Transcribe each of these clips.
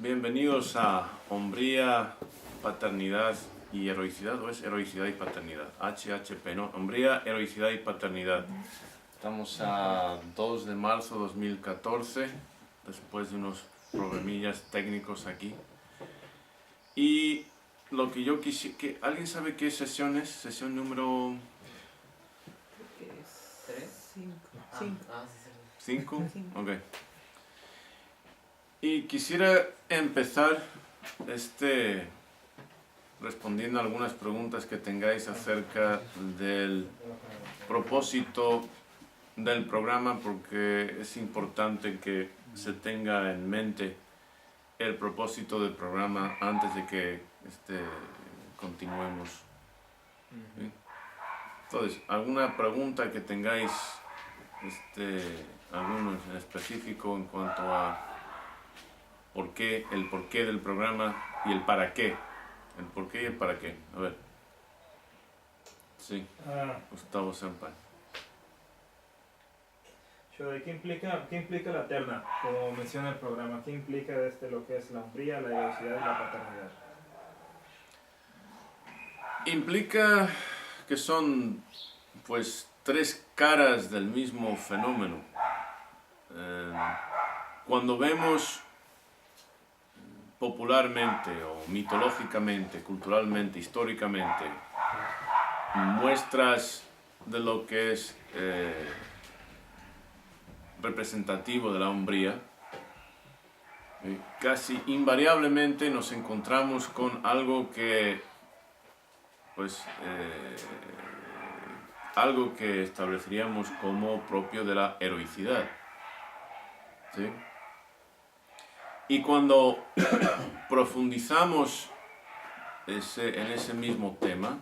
Bienvenidos a Hombría, Paternidad y Heroicidad, ¿o es Heroicidad y Paternidad? HHP, ¿no? Hombría, Heroicidad y Paternidad. Estamos a 2 de marzo de 2014, después de unos problemillas técnicos aquí. Y lo que yo quisiera... ¿Alguien sabe qué sesión es? ¿Sesión número...? ¿Qué es? ¿3? 5. ¿5? Ok. Y quisiera empezar respondiendo a algunas preguntas que tengáis acerca del propósito del programa, porque es importante que se tenga en mente el propósito del programa antes de que continuemos. ¿Sí? Entonces, ¿alguna pregunta que tengáis, alguno en específico en cuanto a el porqué del programa y el para qué? El porqué y el para qué. A ver. Sí, Gustavo Senpai. ¿Qué implica la terna? Como menciona el programa, ¿qué implica lo que es la hombría, la heroicidad y la paternidad? Implica que son, pues, tres caras del mismo fenómeno. Cuando vemos popularmente o mitológicamente, culturalmente, históricamente, muestras de lo que es representativo de la hombría, casi invariablemente nos encontramos con algo que, pues, algo que estableceríamos como propio de la heroicidad. ¿Sí? Y cuando profundizamos en ese mismo tema,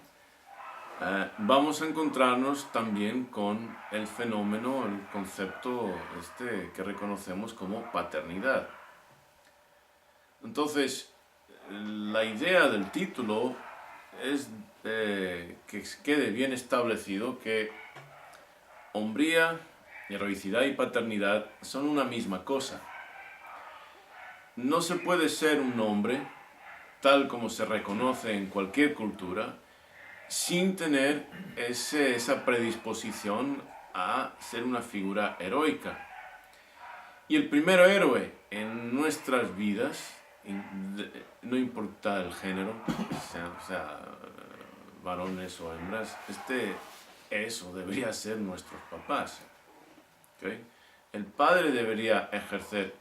vamos a encontrarnos también con el fenómeno, el concepto que reconocemos como paternidad. Entonces, la idea del título es que quede bien establecido que hombría, heroicidad y paternidad son una misma cosa. No se puede ser un hombre, tal como se reconoce en cualquier cultura, sin tener esa predisposición a ser una figura heroica. Y el primer héroe en nuestras vidas, no importa el género, sea varones o hembras, eso debería ser nuestros papás. ¿Okay? El padre debería ejercer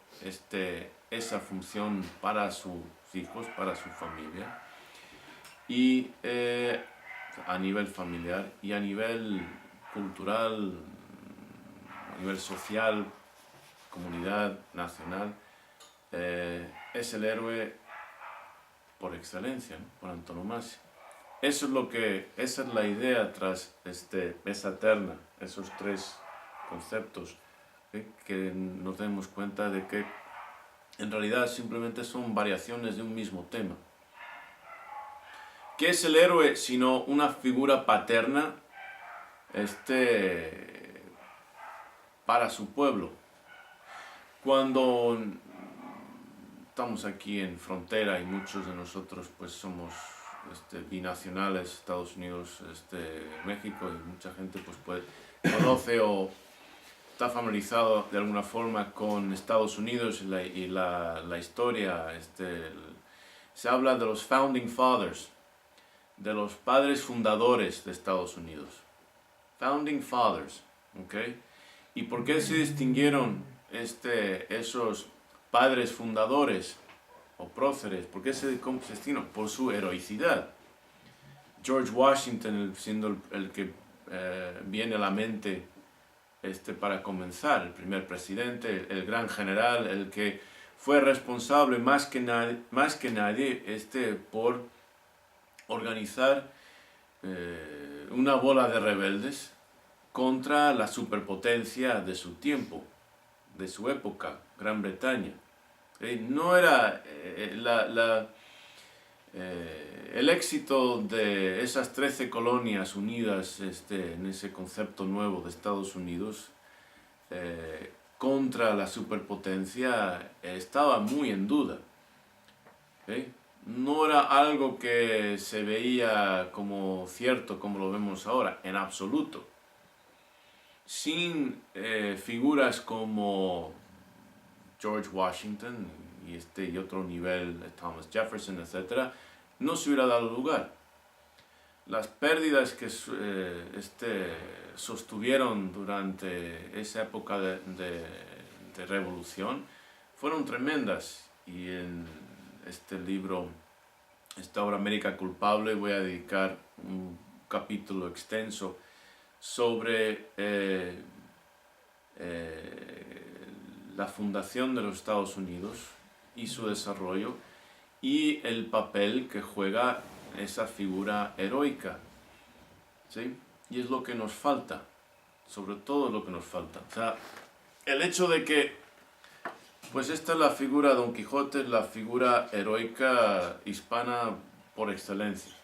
esa función para sus hijos, para su familia, y a nivel familiar y a nivel cultural, a nivel social, comunidad, nacional, es el héroe por excelencia, ¿no? Por antonomasia. Esa es la idea tras esa terna, esos tres conceptos, que nos demos cuenta de que en realidad simplemente son variaciones de un mismo tema. ¿Qué es el héroe sino una figura paterna para su pueblo? Cuando estamos aquí en frontera y muchos de nosotros pues somos binacionales, Estados Unidos, México, y mucha gente pues conoce o está familiarizado de alguna forma con Estados Unidos y la historia. Se habla de los Founding Fathers, de los padres fundadores de Estados Unidos. Founding Fathers, ¿ok? ¿Y por qué se distinguieron esos padres fundadores o próceres? ¿Por qué se distinguieron? Por su heroicidad. George Washington siendo el que viene a la mente para comenzar, el primer presidente, el gran general, el que fue responsable más que nadie por organizar una bola de rebeldes contra la superpotencia de su tiempo, de su época, Gran Bretaña. No era el éxito de esas 13 colonias unidas en ese concepto nuevo de Estados Unidos contra la superpotencia estaba muy en duda. ¿ok? No era algo que se veía como cierto como lo vemos ahora, en absoluto. Sin figuras como George Washington y otro nivel, Thomas Jefferson, etc., no se hubiera dado lugar. Las pérdidas que sostuvieron durante esa época de revolución fueron tremendas, y en este libro, esta obra América Culpable, voy a dedicar un capítulo extenso sobre la fundación de los Estados Unidos y su desarrollo y el papel que juega esa figura heroica, ¿sí? Y es lo que nos falta, sobre todo lo que nos falta. O sea, el hecho de que, pues esta es la figura de Don Quijote, es la figura heroica hispana por excelencia,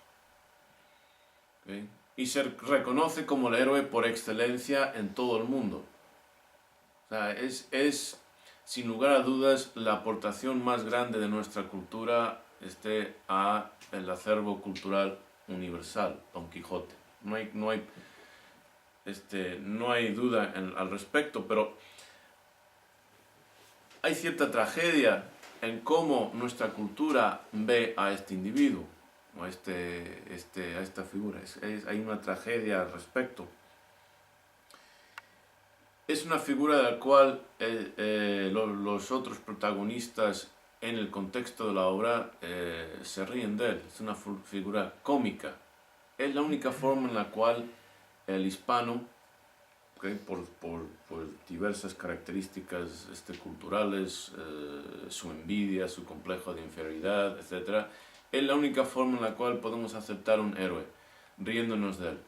¿okay? Y se reconoce como el héroe por excelencia en todo el mundo. O sea, es sin lugar a dudas la aportación más grande de nuestra cultura a el acervo cultural universal, Don Quijote. No hay duda al respecto, pero hay cierta tragedia en cómo nuestra cultura ve a este individuo, o a esta figura. Hay una tragedia al respecto. Es una figura de la cual los otros protagonistas en el contexto de la obra se ríen de él. Es una figura cómica. Es la única forma en la cual el hispano, ¿okay?, por diversas características culturales, su envidia, su complejo de inferioridad, etc., es la única forma en la cual podemos aceptar un héroe, riéndonos de él.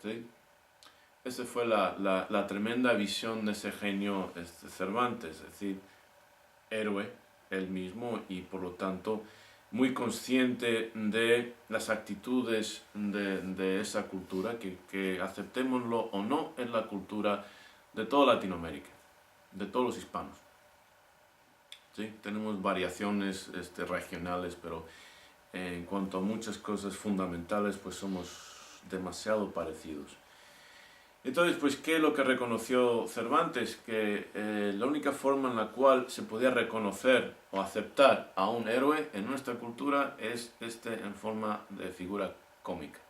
¿Sí? Esa fue la tremenda visión de ese genio Cervantes, es decir, héroe él mismo, y por lo tanto muy consciente de las actitudes de esa cultura, que aceptémoslo o no, es la cultura de toda Latinoamérica, de todos los hispanos. ¿Sí? Tenemos variaciones regionales, pero en cuanto a muchas cosas fundamentales, pues somos demasiado parecidos. Entonces, pues, ¿qué es lo que reconoció Cervantes? Que la única forma en la cual se podía reconocer o aceptar a un héroe en nuestra cultura es en forma de figura cómica.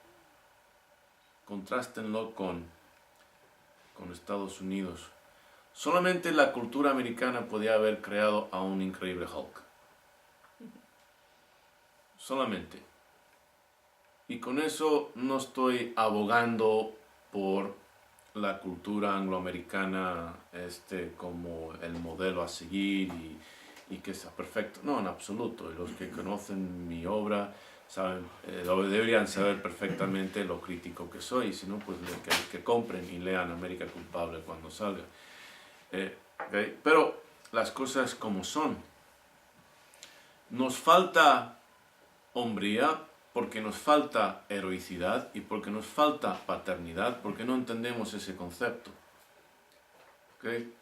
Contrástenlo con Estados Unidos. Solamente la cultura americana podía haber creado a un increíble Hulk. Solamente. Y con eso no estoy abogando por la cultura angloamericana como el modelo a seguir y que sea perfecto. No, en absoluto. Y los que conocen mi obra saben, deberían saber perfectamente lo crítico que soy. Si no, pues que compren y lean América Culpable cuando salga. ¿Okay? Pero las cosas como son. Nos falta hombría, porque nos falta heroicidad y porque nos falta paternidad, porque no entendemos ese concepto. ¿Okay?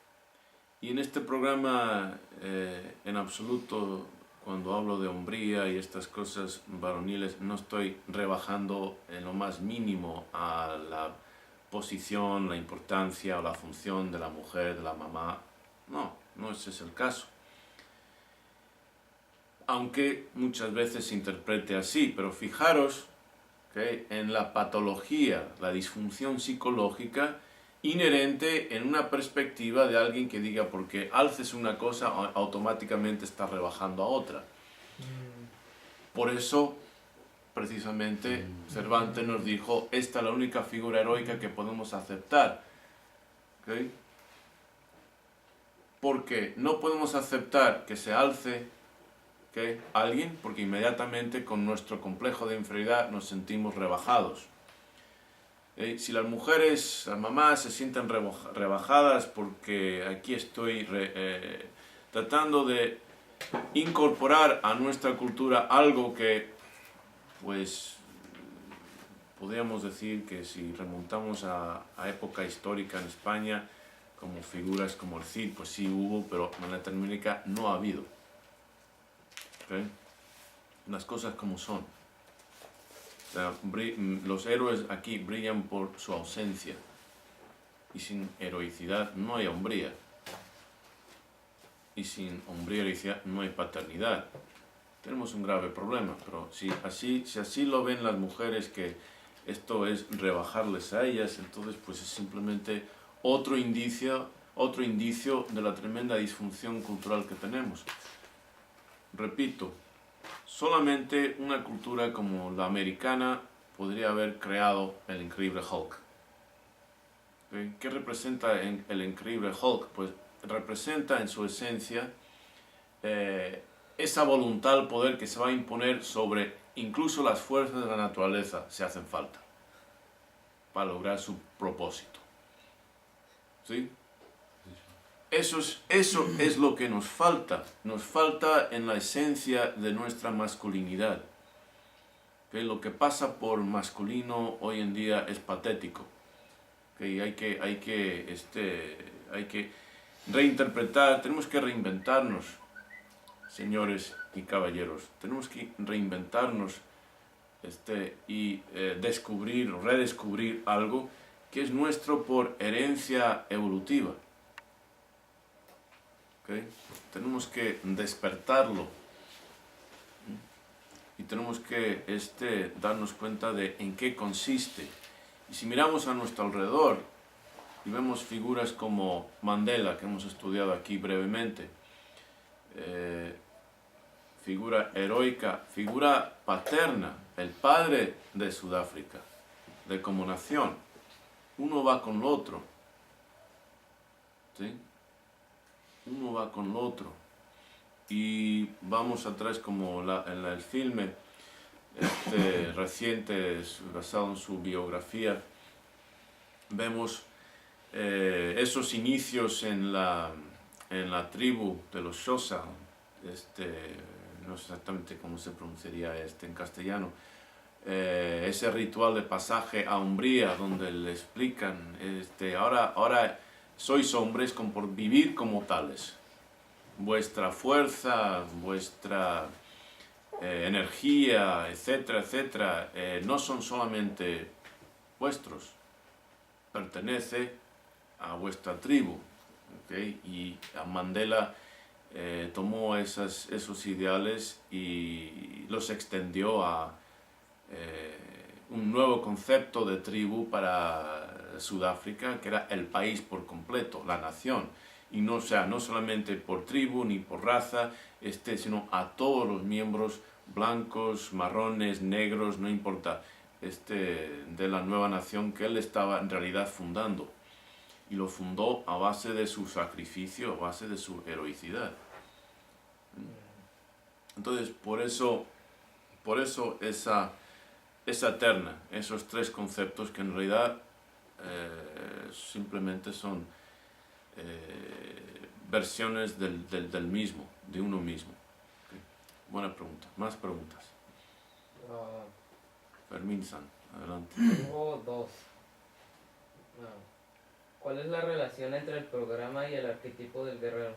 Y en este programa, en absoluto, cuando hablo de hombría y estas cosas varoniles, no estoy rebajando en lo más mínimo a la posición, la importancia o la función de la mujer, de la mamá. No ese es el caso. Aunque muchas veces se interprete así, pero fijaros, ¿okay?, en la patología, la disfunción psicológica inherente en una perspectiva de alguien que diga porque alces una cosa automáticamente estás rebajando a otra. Por eso, precisamente, Cervantes nos dijo, esta es la única figura heroica que podemos aceptar. ¿Okay? Porque no podemos aceptar que se alce alguien, porque inmediatamente con nuestro complejo de inferioridad nos sentimos rebajados. Si las mujeres, las mamás se sienten rebajadas porque aquí estoy tratando de incorporar a nuestra cultura algo que, pues, podríamos decir que si remontamos a época histórica en España, como figuras como el Cid, pues sí hubo, pero en Latinoamérica no ha habido. ¿Okay? las cosas como son. O sea, los héroes aquí brillan por su ausencia. Y sin heroicidad no hay hombría. Y sin hombría y heroicidad no hay paternidad. Tenemos un grave problema, pero si así lo ven las mujeres, que esto es rebajarles a ellas, entonces pues es simplemente otro indicio de la tremenda disfunción cultural que tenemos. Repito, solamente una cultura como la americana podría haber creado el increíble Hulk. ¿Qué representa el increíble Hulk? Pues representa en su esencia esa voluntad al poder que se va a imponer sobre incluso las fuerzas de la naturaleza, si hacen falta, para lograr su propósito. ¿Sí? Eso es lo que nos falta en la esencia de nuestra masculinidad. ¿Okay? Lo que pasa por masculino hoy en día es patético. ¿Okay? Hay que reinterpretar, tenemos que reinventarnos, señores y caballeros. Tenemos que reinventarnos y redescubrir algo que es nuestro por herencia evolutiva. ¿Okay? Tenemos que despertarlo y tenemos que darnos cuenta de en qué consiste. Y si miramos a nuestro alrededor y vemos figuras como Mandela, que hemos estudiado aquí brevemente, figura heroica, figura paterna, el padre de Sudáfrica, de como nación, uno va con lo otro, ¿sí? Uno va con lo otro. Y vamos atrás, como en el filme reciente, basado en su biografía, vemos esos inicios en la tribu de los Xhosa, no sé exactamente cómo se pronunciaría en castellano, ese ritual de pasaje a Umbría, donde le explican, ahora sois hombres por vivir como tales. Vuestra fuerza, vuestra energía, etcétera, etcétera, no son solamente vuestros, pertenece a vuestra tribu. ¿Okay? Y a Mandela tomó esos ideales y los extendió a un nuevo concepto de tribu para Sudáfrica, que era el país por completo, la nación. Y no solamente por tribu ni por raza, sino a todos los miembros, blancos, marrones, negros, no importa, de la nueva nación que él estaba en realidad fundando. Y lo fundó a base de su sacrificio, a base de su heroicidad. Entonces, por eso esa terna, esos tres conceptos que en realidad simplemente son versiones del mismo, de uno mismo. ¿Okay? Buena pregunta. Más preguntas. Fermín-san, adelante. Tengo dos. ¿Cuál es la relación entre el programa y el arquetipo del guerrero?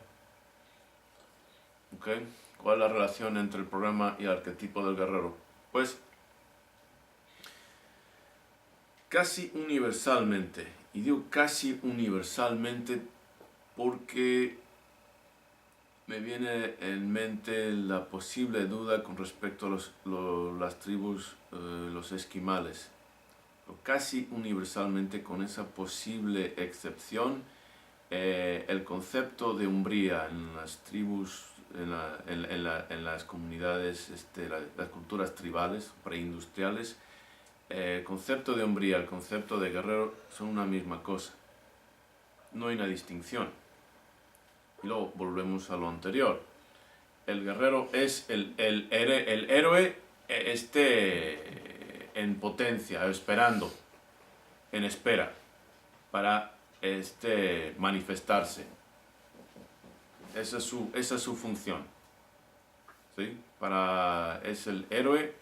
Okay. ¿Cuál es la relación entre el programa y el arquetipo del guerrero? Pues casi universalmente, y digo casi universalmente porque me viene en mente la posible duda con respecto a las tribus, los esquimales. Casi universalmente, con esa posible excepción, el concepto de umbría en las tribus, en las comunidades, las culturas tribales, preindustriales, el concepto de hombría, el concepto de guerrero son una misma cosa. No hay una distinción. Y luego volvemos a lo anterior. El guerrero es el héroe en potencia, esperando, en espera, para manifestarse. Esa es su función. ¿Sí? Es el héroe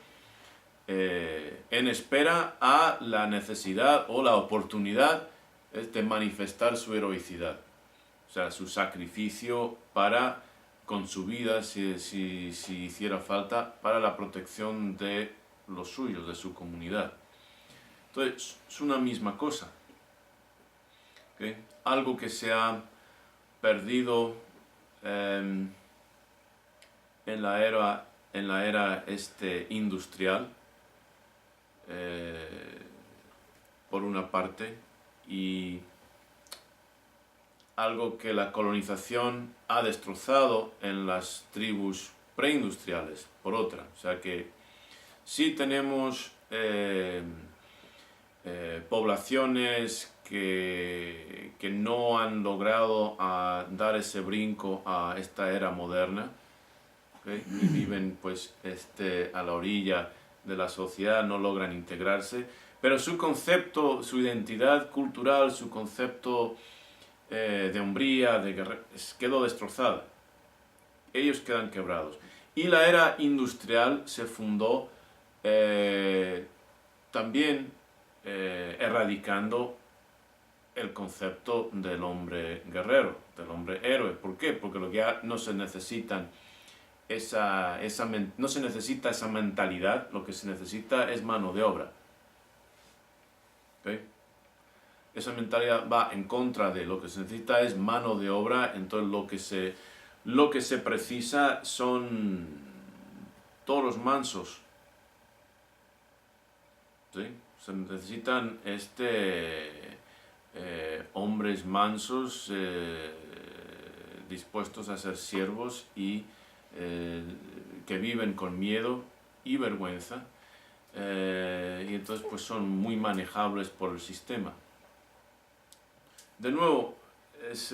en espera a la necesidad o la oportunidad de manifestar su heroicidad. O sea, su sacrificio para con su vida si hiciera falta para la protección de los suyos, de su comunidad. Entonces, es una misma cosa. ¿Okay? Algo que se ha perdido en la era industrial, por una parte, y algo que la colonización ha destrozado en las tribus preindustriales, por otra. O sea que sí tenemos poblaciones que no han logrado dar ese brinco a esta era moderna, ¿okay? Y viven pues a la orilla de la sociedad, no logran integrarse, pero su concepto, su identidad cultural, su concepto de hombría, de guerra, quedó destrozada. Ellos quedan quebrados. Y la era industrial se fundó también erradicando el concepto del hombre guerrero, del hombre héroe. ¿Por qué? Porque lo que ya no se necesitan no se necesita esa mentalidad, lo que se necesita es mano de obra. ¿Okay? Esa mentalidad va en contra de lo que se necesita es mano de obra, entonces lo que se precisa son toros mansos. ¿Sí? Se necesitan hombres mansos dispuestos a ser siervos y que viven con miedo y vergüenza, y entonces pues son muy manejables por el sistema. De nuevo, es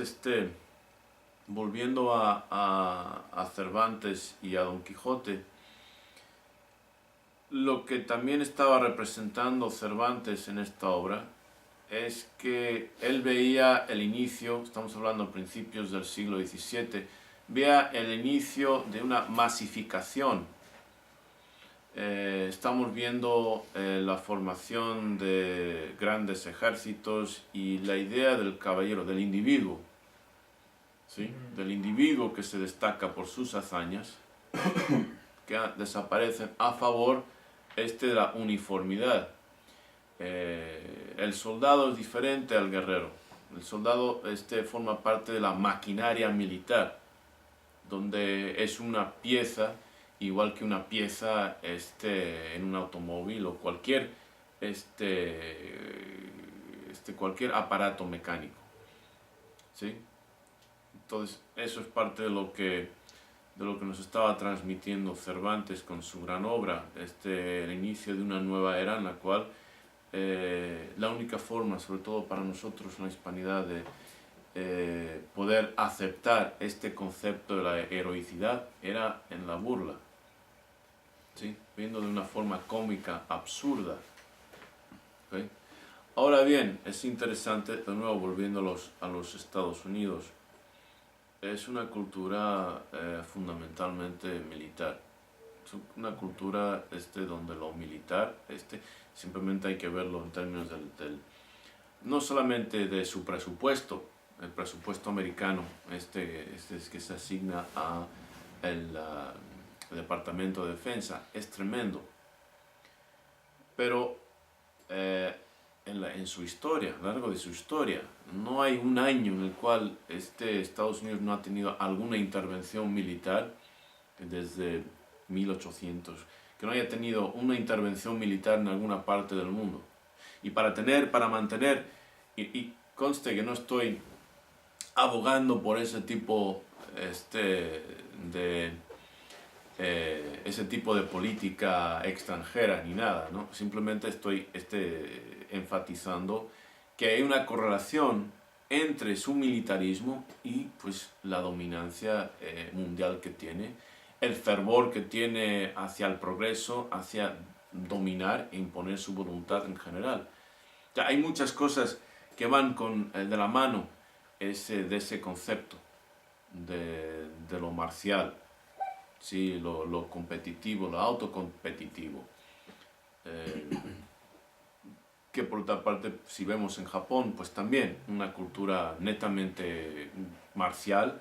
volviendo a Cervantes y a Don Quijote, lo que también estaba representando Cervantes en esta obra es que él veía el inicio, estamos hablando a principios del siglo XVII, veía el inicio de una masificación. Estamos viendo la formación de grandes ejércitos y la idea del caballero, del individuo, ¿sí? Del individuo que se destaca por sus hazañas, que desaparecen a favor de la uniformidad. El soldado es diferente al guerrero. El soldado forma parte de la maquinaria militar, donde es una pieza, igual que una pieza en un automóvil o cualquier aparato mecánico. ¿Sí? Entonces, eso es parte de lo que nos estaba transmitiendo Cervantes con su gran obra, el inicio de una nueva era en la cual la única forma, sobre todo para nosotros en la hispanidad, de poder aceptar este concepto de la heroicidad era en la burla, ¿sí? Viendo de una forma cómica, absurda. ¿Okay? Ahora bien, es interesante, de nuevo volviendo a los Estados Unidos, es una cultura fundamentalmente militar. Es una cultura donde lo militar, simplemente hay que verlo en términos no solamente de su presupuesto, el presupuesto americano, que se asigna al Departamento de Defensa, es tremendo. Pero en su historia, a lo largo de su historia, no hay un año en el cual Estados Unidos no ha tenido alguna intervención militar desde 1800, que no haya tenido una intervención militar en alguna parte del mundo. Y para mantener, y conste que no estoy abogando por ese tipo de política extranjera ni nada, ¿no? Simplemente estoy enfatizando que hay una correlación entre su militarismo y pues la dominancia mundial que tiene, el fervor que tiene hacia el progreso, hacia dominar e imponer su voluntad en general. Ya hay muchas cosas que van de la mano de ese concepto de lo marcial, ¿sí? Lo competitivo, lo autocompetitivo. Que por otra parte, si vemos en Japón, pues también una cultura netamente marcial,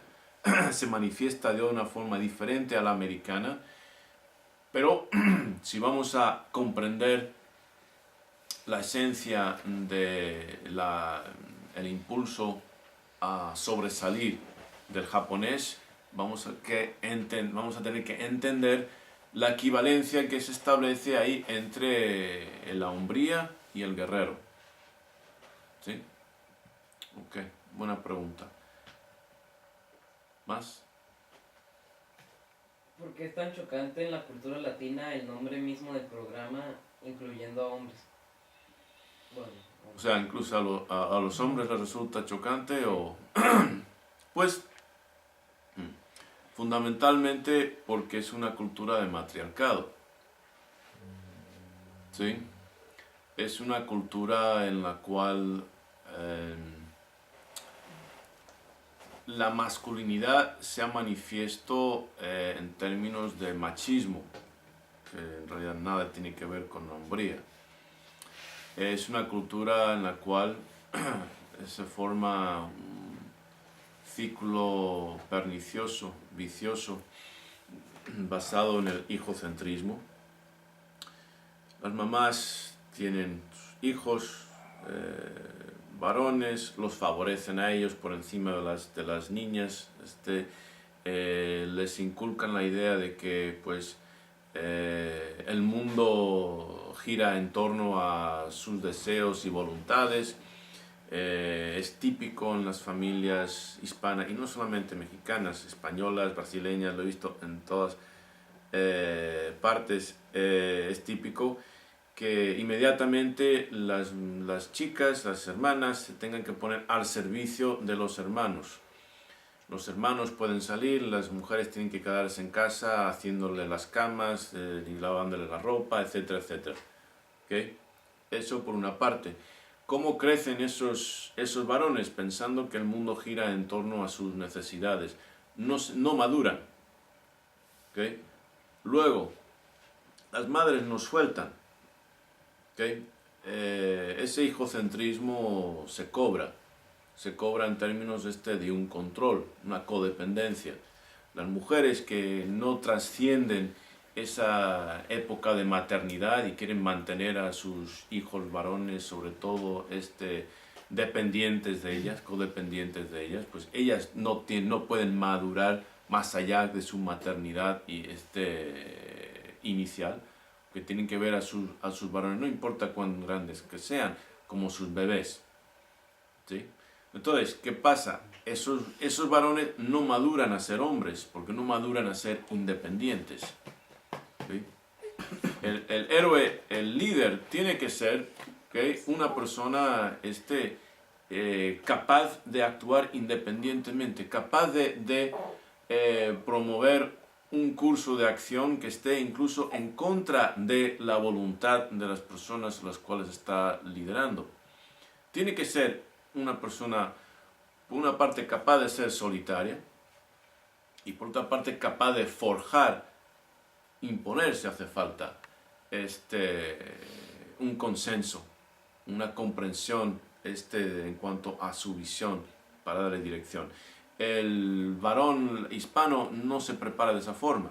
se manifiesta de una forma diferente a la americana, pero si vamos a comprender la esencia de el impulso a sobresalir del japonés, vamos a tener que entender la equivalencia que se establece ahí entre la hombría y el guerrero. ¿Sí? Ok, buena pregunta. ¿Más? ¿Por qué es tan chocante en la cultura latina el nombre mismo del programa, incluyendo a hombres? Bueno, O sea, incluso a los hombres les resulta chocante o... Pues, fundamentalmente porque es una cultura de matriarcado. ¿Sí? Es una cultura en la cual la masculinidad se ha manifiesto en términos de machismo, que en realidad nada tiene que ver con la hombría. Es una cultura en la cual se forma un ciclo pernicioso, vicioso, basado en el hijocentrismo. Las mamás tienen hijos varones, los favorecen a ellos por encima de las niñas, les inculcan la idea de que pues, el mundo gira en torno a sus deseos y voluntades. Es típico en las familias hispanas, y no solamente mexicanas, españolas, brasileñas, lo he visto en todas partes, es típico que inmediatamente las chicas, las hermanas, se tengan que poner al servicio de los hermanos. Los hermanos pueden salir, las mujeres tienen que quedarse en casa haciéndole las camas y lavándole la ropa, etcétera, etcétera. ¿Okay? Eso por una parte. ¿Cómo crecen esos varones pensando que el mundo gira en torno a sus necesidades? No maduran. ¿Okay? Luego, las madres nos sueltan. ¿Okay? Ese hijocentrismo se cobra en términos de un control, una codependencia. Las mujeres que no trascienden esa época de maternidad y quieren mantener a sus hijos varones, sobre todo dependientes de ellas, codependientes de ellas, pues ellas no pueden madurar más allá de su maternidad y inicial, que tienen que ver a sus varones, no importa cuán grandes que sean, como sus bebés. ¿Sí? Entonces, ¿qué pasa? Esos varones no maduran a ser hombres, porque no maduran a ser independientes. ¿Sí? El héroe, el líder, tiene que ser, ¿okay?, una persona capaz de actuar independientemente, capaz de promover un curso de acción que esté incluso en contra de la voluntad de las personas a las cuales está liderando. Tiene que ser una persona, por una parte, capaz de ser solitaria y por otra parte capaz de forjar, imponer si hace falta, un consenso, una comprensión en cuanto a su visión para darle dirección. El varón hispano no se prepara de esa forma.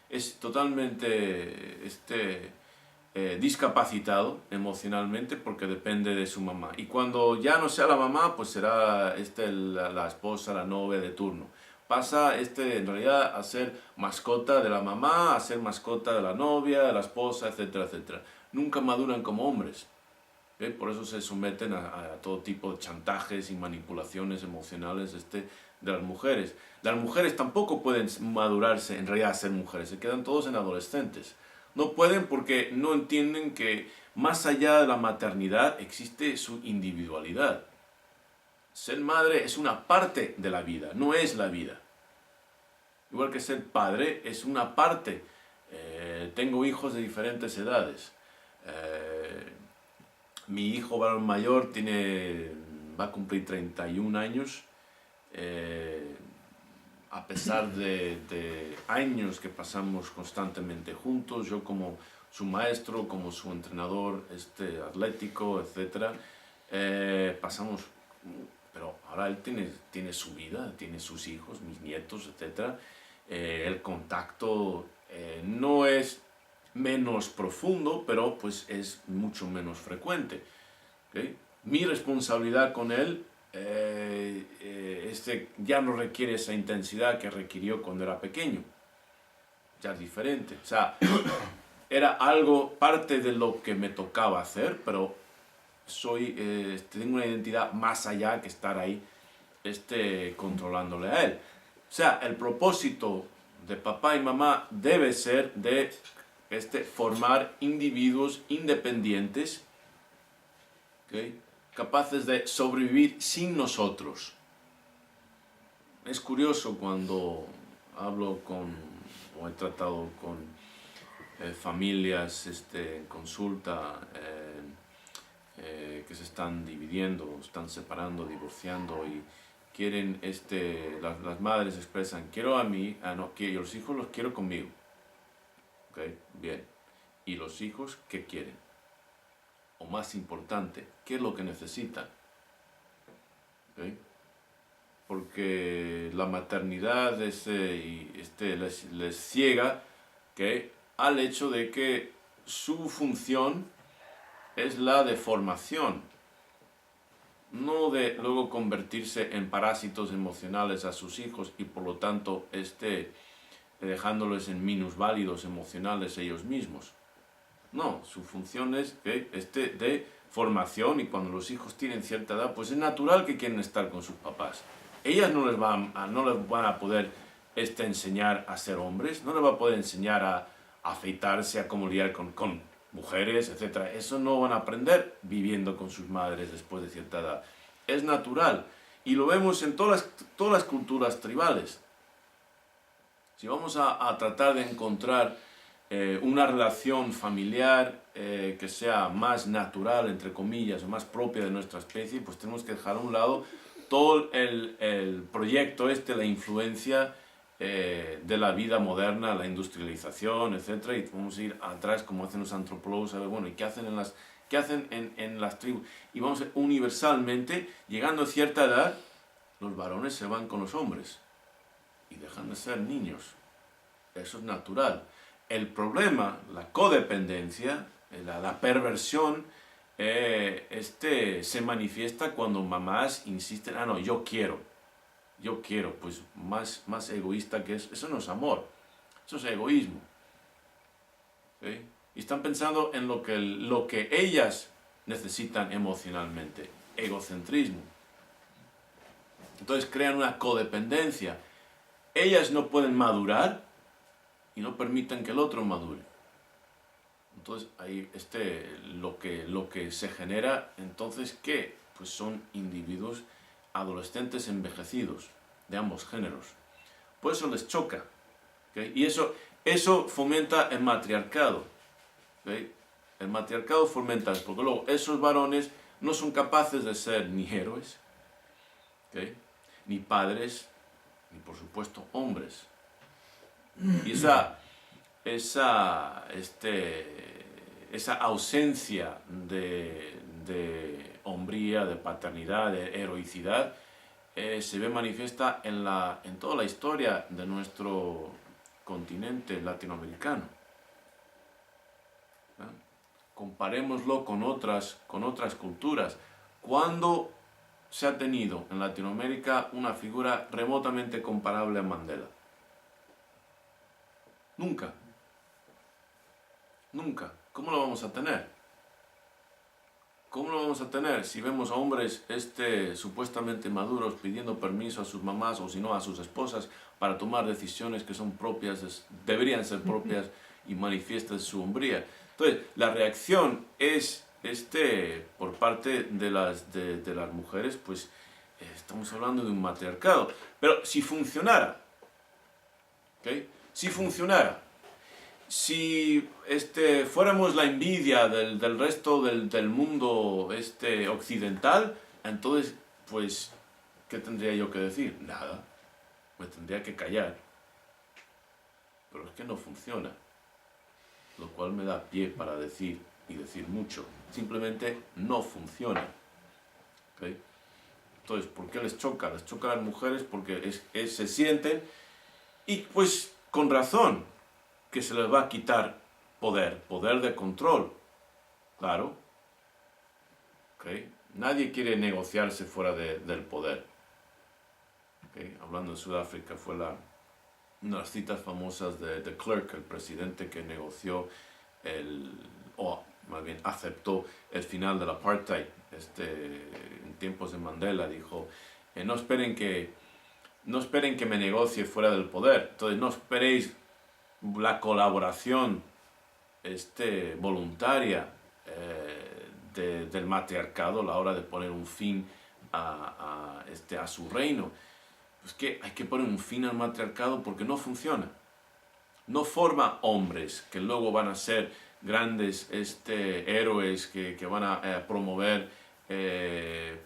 Es totalmente discapacitado emocionalmente porque depende de su mamá. Y cuando ya no sea la mamá, pues será la esposa, la novia de turno. Pasa en realidad a ser mascota de la mamá, a ser mascota de la novia, de la esposa, etcétera, etcétera. Nunca maduran como hombres. Por eso se someten a todo tipo de chantajes y manipulaciones emocionales de las mujeres. Las mujeres tampoco pueden madurarse en realidad a ser mujeres, se quedan todos en adolescentes. No pueden porque no entienden que más allá de la maternidad existe su individualidad. Ser madre es una parte de la vida, no es la vida. Igual que ser padre es una parte. Tengo hijos de diferentes edades. Mi hijo varón mayor va a cumplir 31 años. A pesar de años que pasamos constantemente juntos, yo como su maestro, como su entrenador atlético, etc., pasamos pero ahora él tiene su vida, tiene sus hijos, mis nietos, etc. El contacto no es menos profundo, pero pues es mucho menos frecuente. ¿Okay? Mi responsabilidad con él ya no requiere esa intensidad que requirió cuando era pequeño. Ya es diferente. O sea, era algo, parte de lo que me tocaba hacer, pero tengo una identidad más allá que estar ahí controlándole a él. O sea, el propósito de papá y mamá debe ser de formar individuos independientes, ¿okay? Capaces de sobrevivir sin nosotros. Es curioso cuando hablo o he tratado con familias en consulta que se están dividiendo, están separando, divorciando y quieren, las madres expresan, quiero a mí, que los hijos los quiero conmigo. ¿Okay? Bien. ¿Y los hijos qué quieren? O más importante, ¿qué es lo que necesitan? ¿Okay? Porque la maternidad les ciega, ¿okay? Al hecho de que su función es la de formación, no de luego convertirse en parásitos emocionales a sus hijos y por lo tanto dejándolos en minusválidos emocionales ellos mismos. No, su función es de formación, y cuando los hijos tienen cierta edad, pues es natural que quieren estar con sus papás. Ellas no les van a poder enseñar a ser hombres, no les va a poder enseñar a afeitarse, a cómo lidiar con mujeres, etc. Eso no van a aprender viviendo con sus madres después de cierta edad. Es natural, y lo vemos en todas las culturas tribales. Si vamos a tratar de encontrar una relación familiar que sea más natural, entre comillas, o más propia de nuestra especie, pues tenemos que dejar a un lado todo el proyecto la influencia de la vida moderna, la industrialización, etc. Y vamos a ir atrás, como hacen los antropólogos, a ver, bueno, ¿y qué hacen en las tribus? Y vamos a ver, universalmente, llegando a cierta edad, los varones se van con los hombres y dejan de ser niños. Eso es natural. El problema, la codependencia, la perversión, se manifiesta cuando mamás insisten, no, yo quiero, pues más egoísta que eso no es amor, eso es egoísmo. ¿Sí? Y están pensando en lo que ellas necesitan emocionalmente, egocentrismo. Entonces crean una codependencia. Ellas no pueden madurar y no permiten que el otro madure. Entonces ahí lo que se genera, entonces, ¿qué? Pues son individuos adolescentes envejecidos de ambos géneros. Por eso les choca, ¿okay? Y eso fomenta el matriarcado, ¿okay? El matriarcado fomenta, porque luego esos varones no son capaces de ser ni héroes, ¿okay? Ni padres, ni por supuesto hombres. Y esa ausencia de hombría, de paternidad, de heroicidad, se ve manifiesta en toda la historia de nuestro continente latinoamericano. ¿Eh? Comparémoslo con otras culturas. ¿Cuándo se ha tenido en Latinoamérica una figura remotamente comparable a Mandela? Nunca. Nunca. ¿Cómo lo vamos a tener? ¿Cómo lo vamos a tener si vemos a hombres supuestamente maduros pidiendo permiso a sus mamás o si no a sus esposas para tomar decisiones que son propias, deberían ser propias y manifiestan su hombría? Entonces, la reacción es por parte de las mujeres, pues estamos hablando de un matriarcado. Pero si funcionara, ¿okay? Si funcionara, si fuéramos la envidia del resto del mundo occidental, entonces, pues, ¿qué tendría yo que decir? Nada, me tendría que callar. Pero es que no funciona, lo cual me da pie para decir mucho. Simplemente no funciona. ¿Okay? Entonces, ¿por qué les choca? Les choca a las mujeres porque se sienten, y pues con razón, que se les va a quitar poder de control. Claro. ¿Okay? Nadie quiere negociarse fuera del poder. ¿Okay? Hablando de Sudáfrica, fue una de las citas famosas de Klerk, el presidente que negoció o más bien aceptó el final del apartheid en tiempos de Mandela. Dijo, no esperen que me negocie fuera del poder, entonces no esperéis la colaboración voluntaria del matriarcado a la hora de poner un fin a su reino. Pues que hay que poner un fin al matriarcado porque no funciona. No forma hombres que luego van a ser grandes héroes que van a promover el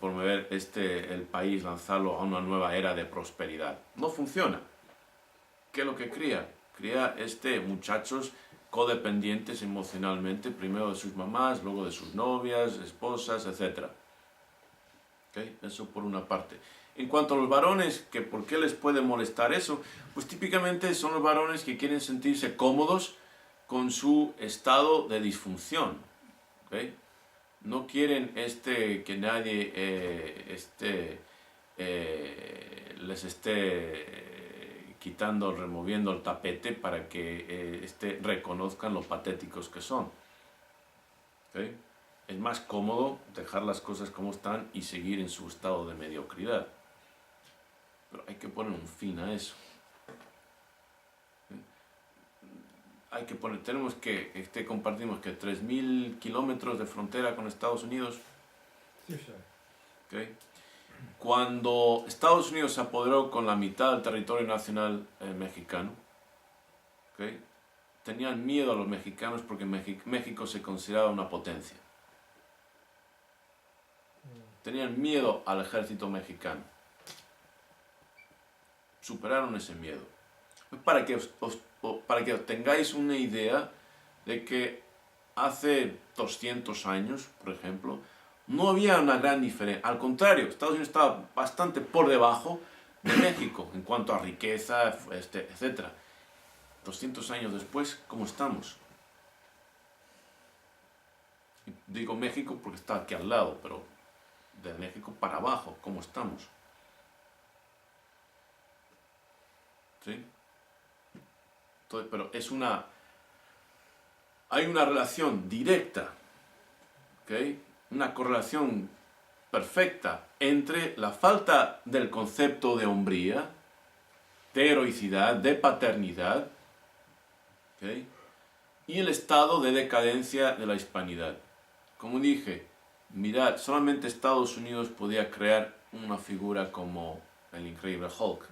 país, lanzarlo a una nueva era de prosperidad. No funciona. ¿Qué es lo que cría? Cría muchachos codependientes emocionalmente, primero de sus mamás, luego de sus novias, esposas, etc. ¿Okay? Eso por una parte. En cuanto a los varones, que ¿por qué les puede molestar eso? Pues típicamente son los varones que quieren sentirse cómodos con su estado de disfunción. ¿Okay? No quieren que nadie les esté quitando, removiendo el tapete para que reconozcan lo patéticos que son. ¿Okay? Es más cómodo dejar las cosas como están y seguir en su estado de mediocridad. Pero hay que poner un fin a eso. Tenemos que, compartimos que 3.000 kilómetros de frontera con Estados Unidos. Sí, sí. ¿Okay? Cuando Estados Unidos se apoderó con la mitad del territorio nacional mexicano, ¿okay? Tenían miedo a los mexicanos porque México se consideraba una potencia. Tenían miedo al ejército mexicano. Superaron ese miedo. Para que tengáis una idea de que hace 200 años, por ejemplo, no había una gran diferencia. Al contrario, Estados Unidos estaba bastante por debajo de México en cuanto a riqueza, etc. 200 años después, ¿cómo estamos? Digo México porque está aquí al lado, pero de México para abajo, ¿cómo estamos? ¿Sí? Entonces, pero hay una relación directa, ¿okay? Una correlación perfecta entre la falta del concepto de hombría, de heroicidad, de paternidad, ¿okay? Y el estado de decadencia de la hispanidad. Como dije, mirad, solamente Estados Unidos podía crear una figura como el increíble Hulk.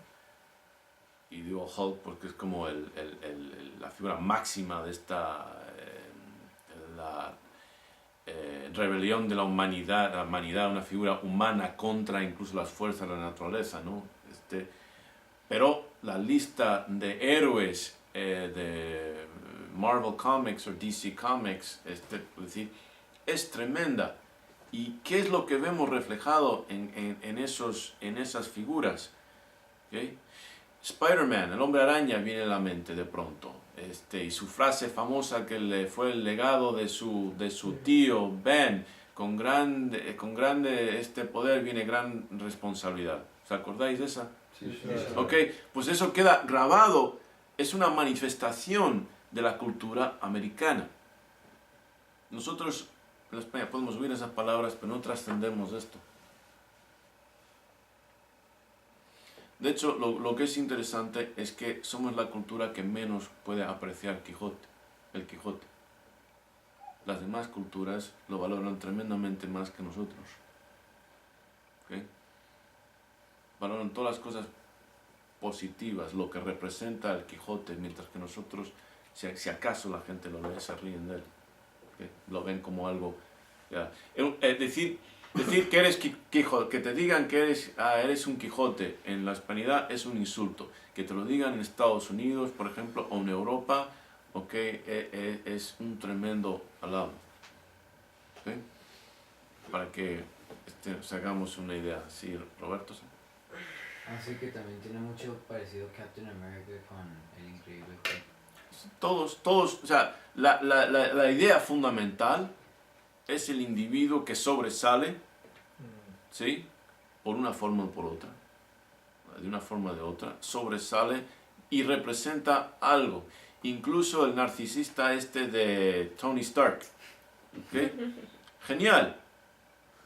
Y digo Hulk porque es como la figura máxima de esta rebelión de la humanidad, una figura humana contra incluso las fuerzas de la naturaleza, ¿no? Pero la lista de héroes de Marvel Comics o DC Comics, es tremenda. ¿Y qué es lo que vemos reflejado en esas figuras? ¿Okay? Spider-Man, el hombre araña, viene a la mente de pronto. Y su frase famosa que le fue el legado de su tío Ben, con grande poder viene gran responsabilidad. ¿Os acordáis de esa? Sí, sí. Ok, pues eso queda grabado, es una manifestación de la cultura americana. Nosotros en España podemos oír esas palabras, pero no trascendemos esto. De hecho, lo que es interesante es que somos la cultura que menos puede apreciar el Quijote. Las demás culturas lo valoran tremendamente más que nosotros. ¿Okay? Valoran todas las cosas positivas, lo que representa el Quijote, mientras que nosotros, si acaso la gente lo lee, se ríen de él. ¿Okay? Lo ven como algo... Decir que eres Quijote, que te digan que eres un Quijote en la hispanidad es un insulto. Que te lo digan en Estados Unidos, por ejemplo, o en Europa, ¿okay? Es un tremendo halago. ¿Okay? Para que hagamos una idea. Sí, Roberto. ¿Sí? Así que también tiene mucho parecido Captain America con el Increíble Hulk. Todos, o sea, la idea fundamental es el individuo que sobresale, ¿sí? Por una forma o por otra, de una forma o de otra, sobresale y representa algo. Incluso el narcisista de Tony Stark, ¿okay? Genial,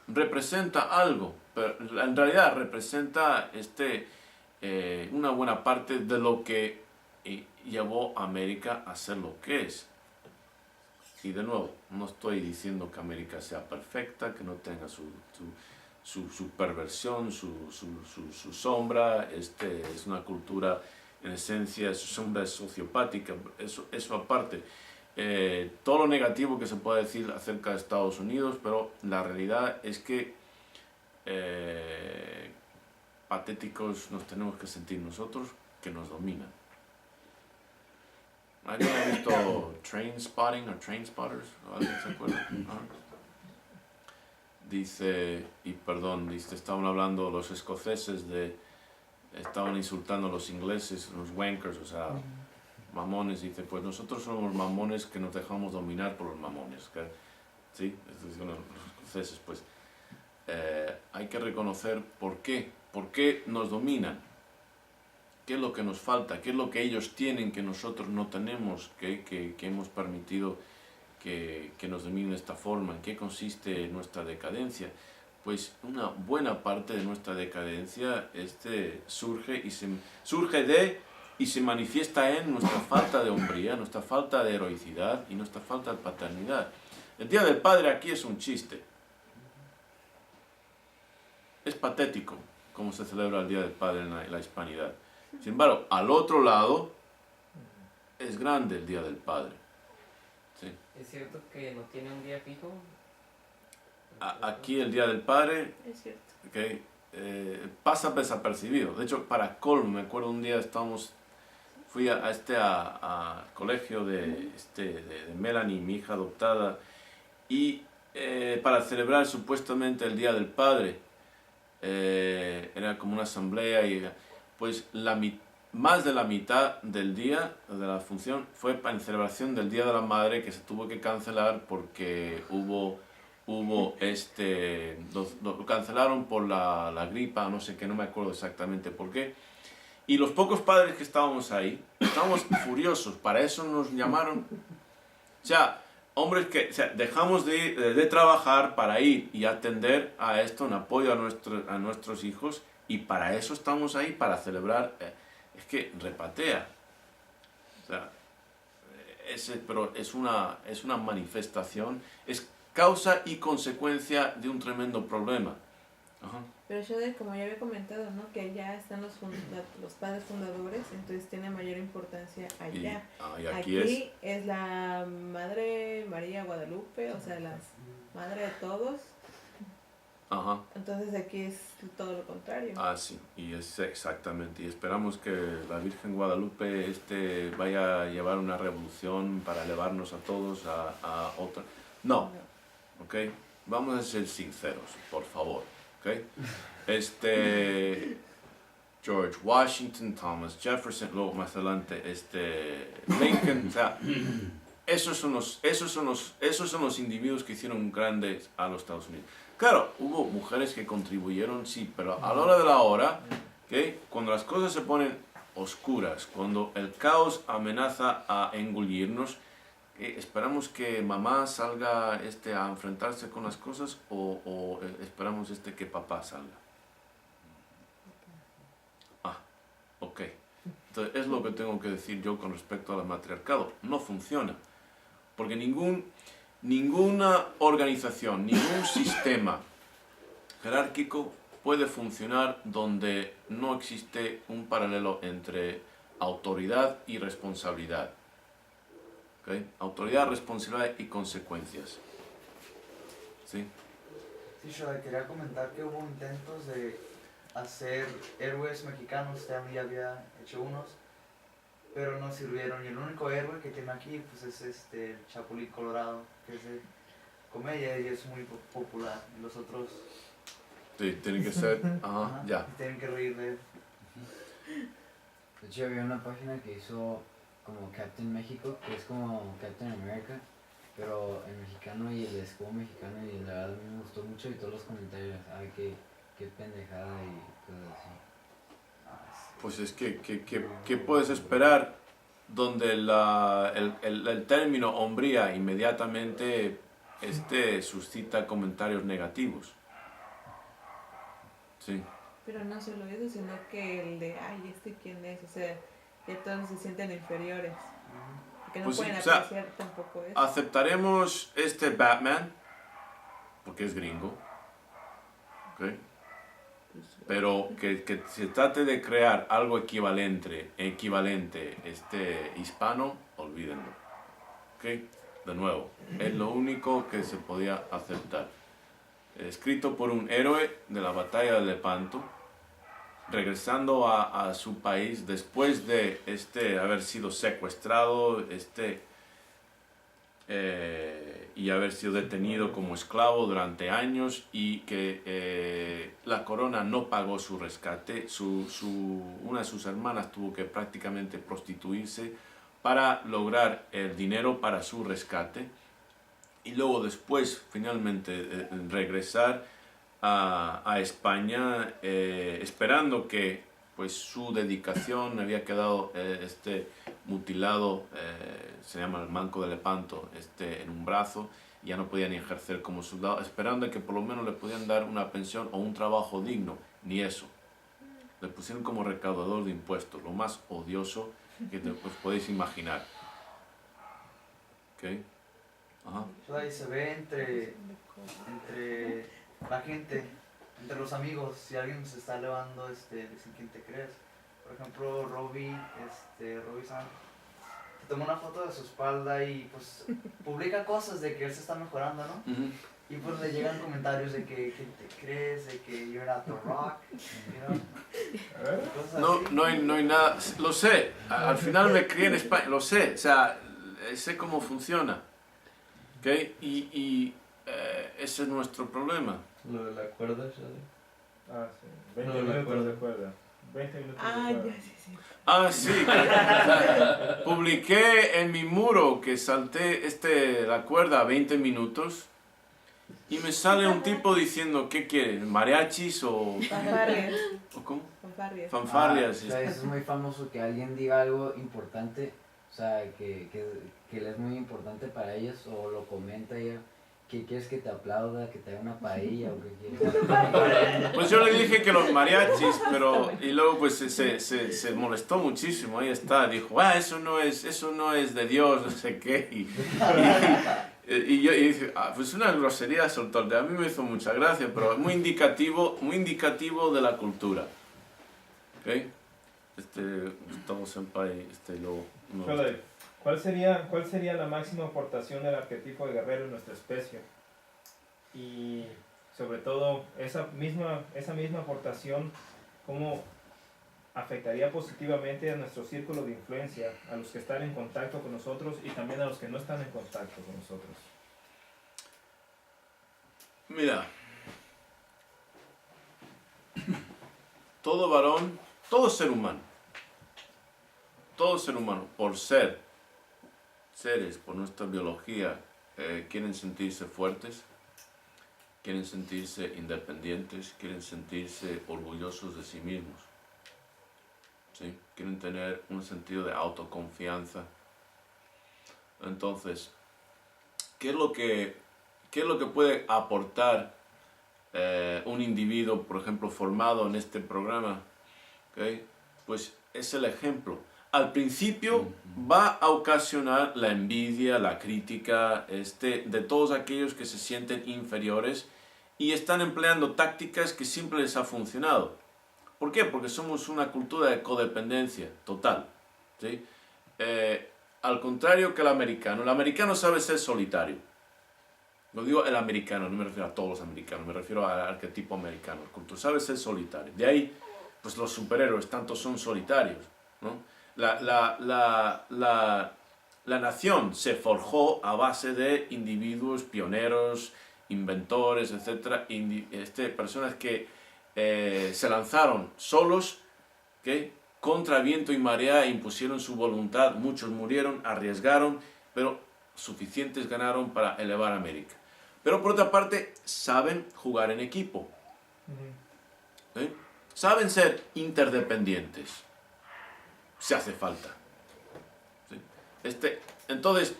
representa algo, pero en realidad representa una buena parte de lo que llevó a América a ser lo que es. Y de nuevo, no estoy diciendo que América sea perfecta, que no tenga su perversión, su sombra. Es una cultura, en esencia, su sombra es sociopática, eso aparte. Todo lo negativo que se puede decir acerca de Estados Unidos, pero la realidad es que patéticos nos tenemos que sentir nosotros, que nos dominan. ¿Alguien ha visto Trainspotting o Trainspotters? ¿Alguien se acuerda? Dice, estaban hablando los escoceses estaban insultando a los ingleses, los wankers, o sea, mamones. Dice, pues nosotros somos mamones que nos dejamos dominar por los mamones. ¿Okay? ¿Sí? Los escoceses, pues. Hay que reconocer por qué nos dominan. ¿Qué es lo que nos falta? ¿Qué es lo que ellos tienen que nosotros no tenemos? Que hemos permitido que nos dominen de esta forma. ¿En qué consiste nuestra decadencia? Pues una buena parte de nuestra decadencia surge y se manifiesta en nuestra falta de hombría, nuestra falta de heroicidad y nuestra falta de paternidad. El Día del Padre aquí es un chiste. Es patético cómo se celebra el Día del Padre en la hispanidad. Sin embargo, al otro lado, es grande el Día del Padre. ¿Sí? ¿Es cierto que no tiene un día fijo? Aquí el Día del Padre Es cierto. ¿okay? Pasa desapercibido. De hecho, para colmo, me acuerdo un día fui a colegio de Melanie, mi hija adoptada, y para celebrar supuestamente el Día del Padre, era como una asamblea y pues más de la mitad del día de la función fue en celebración del Día de la Madre, que se tuvo que cancelar porque lo cancelaron por la gripa, no sé qué, no me acuerdo exactamente por qué. Y los pocos padres que estábamos ahí, estábamos furiosos, para eso nos llamaron. O sea, hombres dejamos de trabajar para ir y atender a esto en apoyo a nuestros hijos, y para eso estamos ahí, para celebrar. Es que repatea. O sea, pero es una manifestación, es causa y consecuencia de un tremendo problema. Ajá. Pero yo, como ya había comentado, ¿no? Que allá están los padres fundadores, entonces tiene mayor importancia allá. Y aquí es la Madre María Guadalupe, o sea, la madre de todos. Ajá. Entonces aquí es todo lo contrario. Sí, y es exactamente. Y esperamos que la Virgen Guadalupe vaya a llevar una revolución para elevarnos a todos a otra. No, ¿ok? Vamos a ser sinceros, por favor, ¿ok? George Washington, Thomas Jefferson, luego más adelante Lincoln, o sea, esos son los individuos que hicieron grandes a los Estados Unidos. Claro, hubo mujeres que contribuyeron, sí, pero a la hora de la hora, ¿okay? Cuando las cosas se ponen oscuras, cuando el caos amenaza a engullirnos, ¿esperamos que mamá salga a enfrentarse con las cosas o esperamos que papá salga? Ok. Entonces es lo que tengo que decir yo con respecto al matriarcado. No funciona, porque ninguna organización, ningún sistema jerárquico puede funcionar donde no existe un paralelo entre autoridad y responsabilidad. ¿Okay? Autoridad, responsabilidad y consecuencias. ¿Sí? Sí, yo quería comentar que hubo intentos de hacer héroes mexicanos, Stan Lee había hecho unos, pero no sirvieron. Y el único héroe que tiene aquí pues es el Chapulín Colorado, que es de comedia y es muy popular. Y los otros Sí, tiene que ser, ajá, Ajá, ya. y tienen que reír de él. De hecho, había una página que hizo como Captain México, que es como Captain America, pero en mexicano y el escudo mexicano, y la verdad a mí me gustó mucho y todos los comentarios, ay, qué pendejada y cosas así. Pues es que, ¿qué puedes esperar donde el término hombría inmediatamente suscita comentarios negativos? Sí. Pero no solo eso, sino que el de, ay, ¿quién es? O sea, ya todos se sienten inferiores. Porque no Pues sí, pueden o sea, apreciar tampoco eso. Aceptaremos este Batman, porque es gringo, ¿ok? Pero que se trate de crear algo equivalente hispano, olvídenlo. ¿Ok? De nuevo, es lo único que se podía aceptar. Escrito por un héroe de la batalla de Lepanto, regresando a su país después de haber sido secuestrado y haber sido detenido como esclavo durante años, y que la corona no pagó su rescate. Una de sus hermanas tuvo que prácticamente prostituirse para lograr el dinero para su rescate, y luego después finalmente regresar a España, esperando que pues su dedicación había quedado mutilado, se llama el manco de Lepanto, en un brazo, y ya no podía ni ejercer como soldado, esperando que por lo menos le podían dar una pensión o un trabajo digno. Ni eso. Le pusieron como recaudador de impuestos, lo más odioso que os podéis imaginar. ¿Ok? Ajá. Pues ahí se ve entre la gente, entre los amigos, si alguien se está elevando, dicen quién te crees. Por ejemplo, Robbie San te toma una foto de su espalda y pues publica cosas de que él se está mejorando, ¿no? Ujú. Y pues le llegan comentarios de que quién te crees, de que you're not the rock, you know? Cosas No, así. no hay nada, lo sé, al final me crié en España, lo sé, o sea, sé cómo funciona, ¿ok? Ese es nuestro problema. Lo de la cuerda, ¿sabes? Ah, sí. 20 No, de minutos acuerdo. de cuerda. 20 minutos Ah, de cuerda. ya, sí, sí. Ah, sí, publiqué en mi muro que salté la cuerda a 20 minutos, y me sale un tipo diciendo, ¿qué quieres? ¿Mariachis o Fanfarrias. cómo? Fanfarrias. Fanfarrias. O sea, eso es muy famoso, que alguien diga algo importante, o sea, que le es muy importante para ellos, o lo comenta ella. ¿Qué quieres, que te aplauda, que te haga una paella o qué quieres? Pues yo le dije que los mariachis, pero y luego pues se molestó muchísimo. Ahí está, dijo, eso no es de Dios, no sé qué. Y yo dije, pues una grosería soltar. A mí me hizo mucha gracia, pero es muy indicativo de la cultura. ¿Ok? Gustavo Senpai, Joder, ¿cuál sería la máxima aportación del arquetipo de guerrero en nuestra especie? Y sobre todo, esa misma aportación, ¿cómo afectaría positivamente a nuestro círculo de influencia, a los que están en contacto con nosotros y también a los que no están en contacto con nosotros? Mira, todo varón, todo ser humano, por ser seres, por nuestra biología, quieren sentirse fuertes, quieren sentirse independientes, quieren sentirse orgullosos de sí mismos, ¿sí? Quieren tener un sentido de autoconfianza. Entonces, ¿qué es lo que puede aportar un individuo, por ejemplo, formado en este programa? ¿Okay? Pues es el ejemplo. Al principio va a ocasionar la envidia, la crítica de todos aquellos que se sienten inferiores y están empleando tácticas que siempre les ha funcionado. ¿Por qué? Porque somos una cultura de codependencia total, ¿sí? Al contrario que el americano sabe ser solitario. Lo digo el americano, no me refiero a todos los americanos, me refiero al arquetipo americano. El cultura sabe ser solitario. De ahí, pues los superhéroes tanto son solitarios, ¿no? La nación se forjó a base de individuos pioneros inventores, etcétera, personas que se lanzaron solos, ¿okay? Contra viento y marea, impusieron su voluntad, muchos murieron, arriesgaron, pero suficientes ganaron para elevar a América. Pero por otra parte, saben jugar en equipo. ¿Sí? Saben ser interdependientes, si hace falta. ¿Sí? Entonces,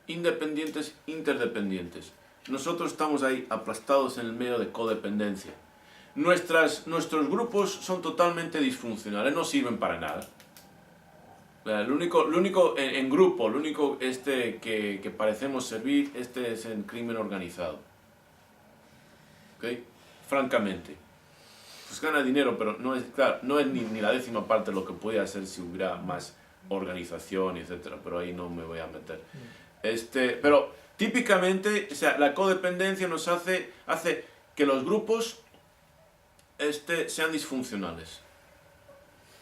independientes, interdependientes. Nosotros estamos ahí aplastados en el medio de codependencia. Nuestros grupos son totalmente disfuncionales, no sirven para nada. Lo único en grupo, lo único que parecemos servir, es el crimen organizado. ¿Okay? Francamente. Pues gana dinero, pero no es, claro, no es ni la 10ª parte de lo que podría hacer si hubiera más organización, etcétera, pero ahí no me voy a meter. Pero típicamente, o sea, la codependencia nos hace que los grupos sean disfuncionales.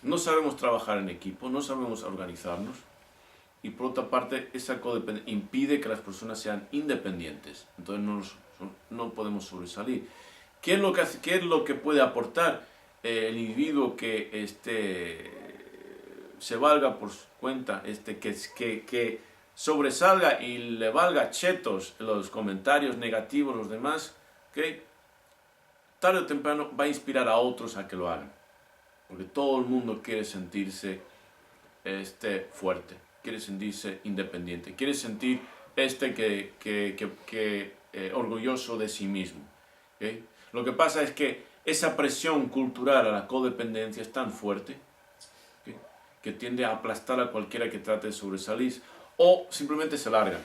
No sabemos trabajar en equipo, no sabemos organizarnos, y por otra parte esa codependencia impide que las personas sean independientes. Entonces no podemos sobresalir. ¿Qué es lo que puede aportar el individuo que se valga por su cuenta, que sobresalga y le valga chetos los comentarios negativos los demás, que tarde o temprano va a inspirar a otros a que lo hagan? Porque todo el mundo quiere sentirse fuerte, quiere sentirse independiente, quiere sentir orgulloso de sí mismo. ¿Okay? Lo que pasa es que esa presión cultural a la codependencia es tan fuerte, ¿okay?, que tiende a aplastar a cualquiera que trate de sobresalir, o simplemente se largan.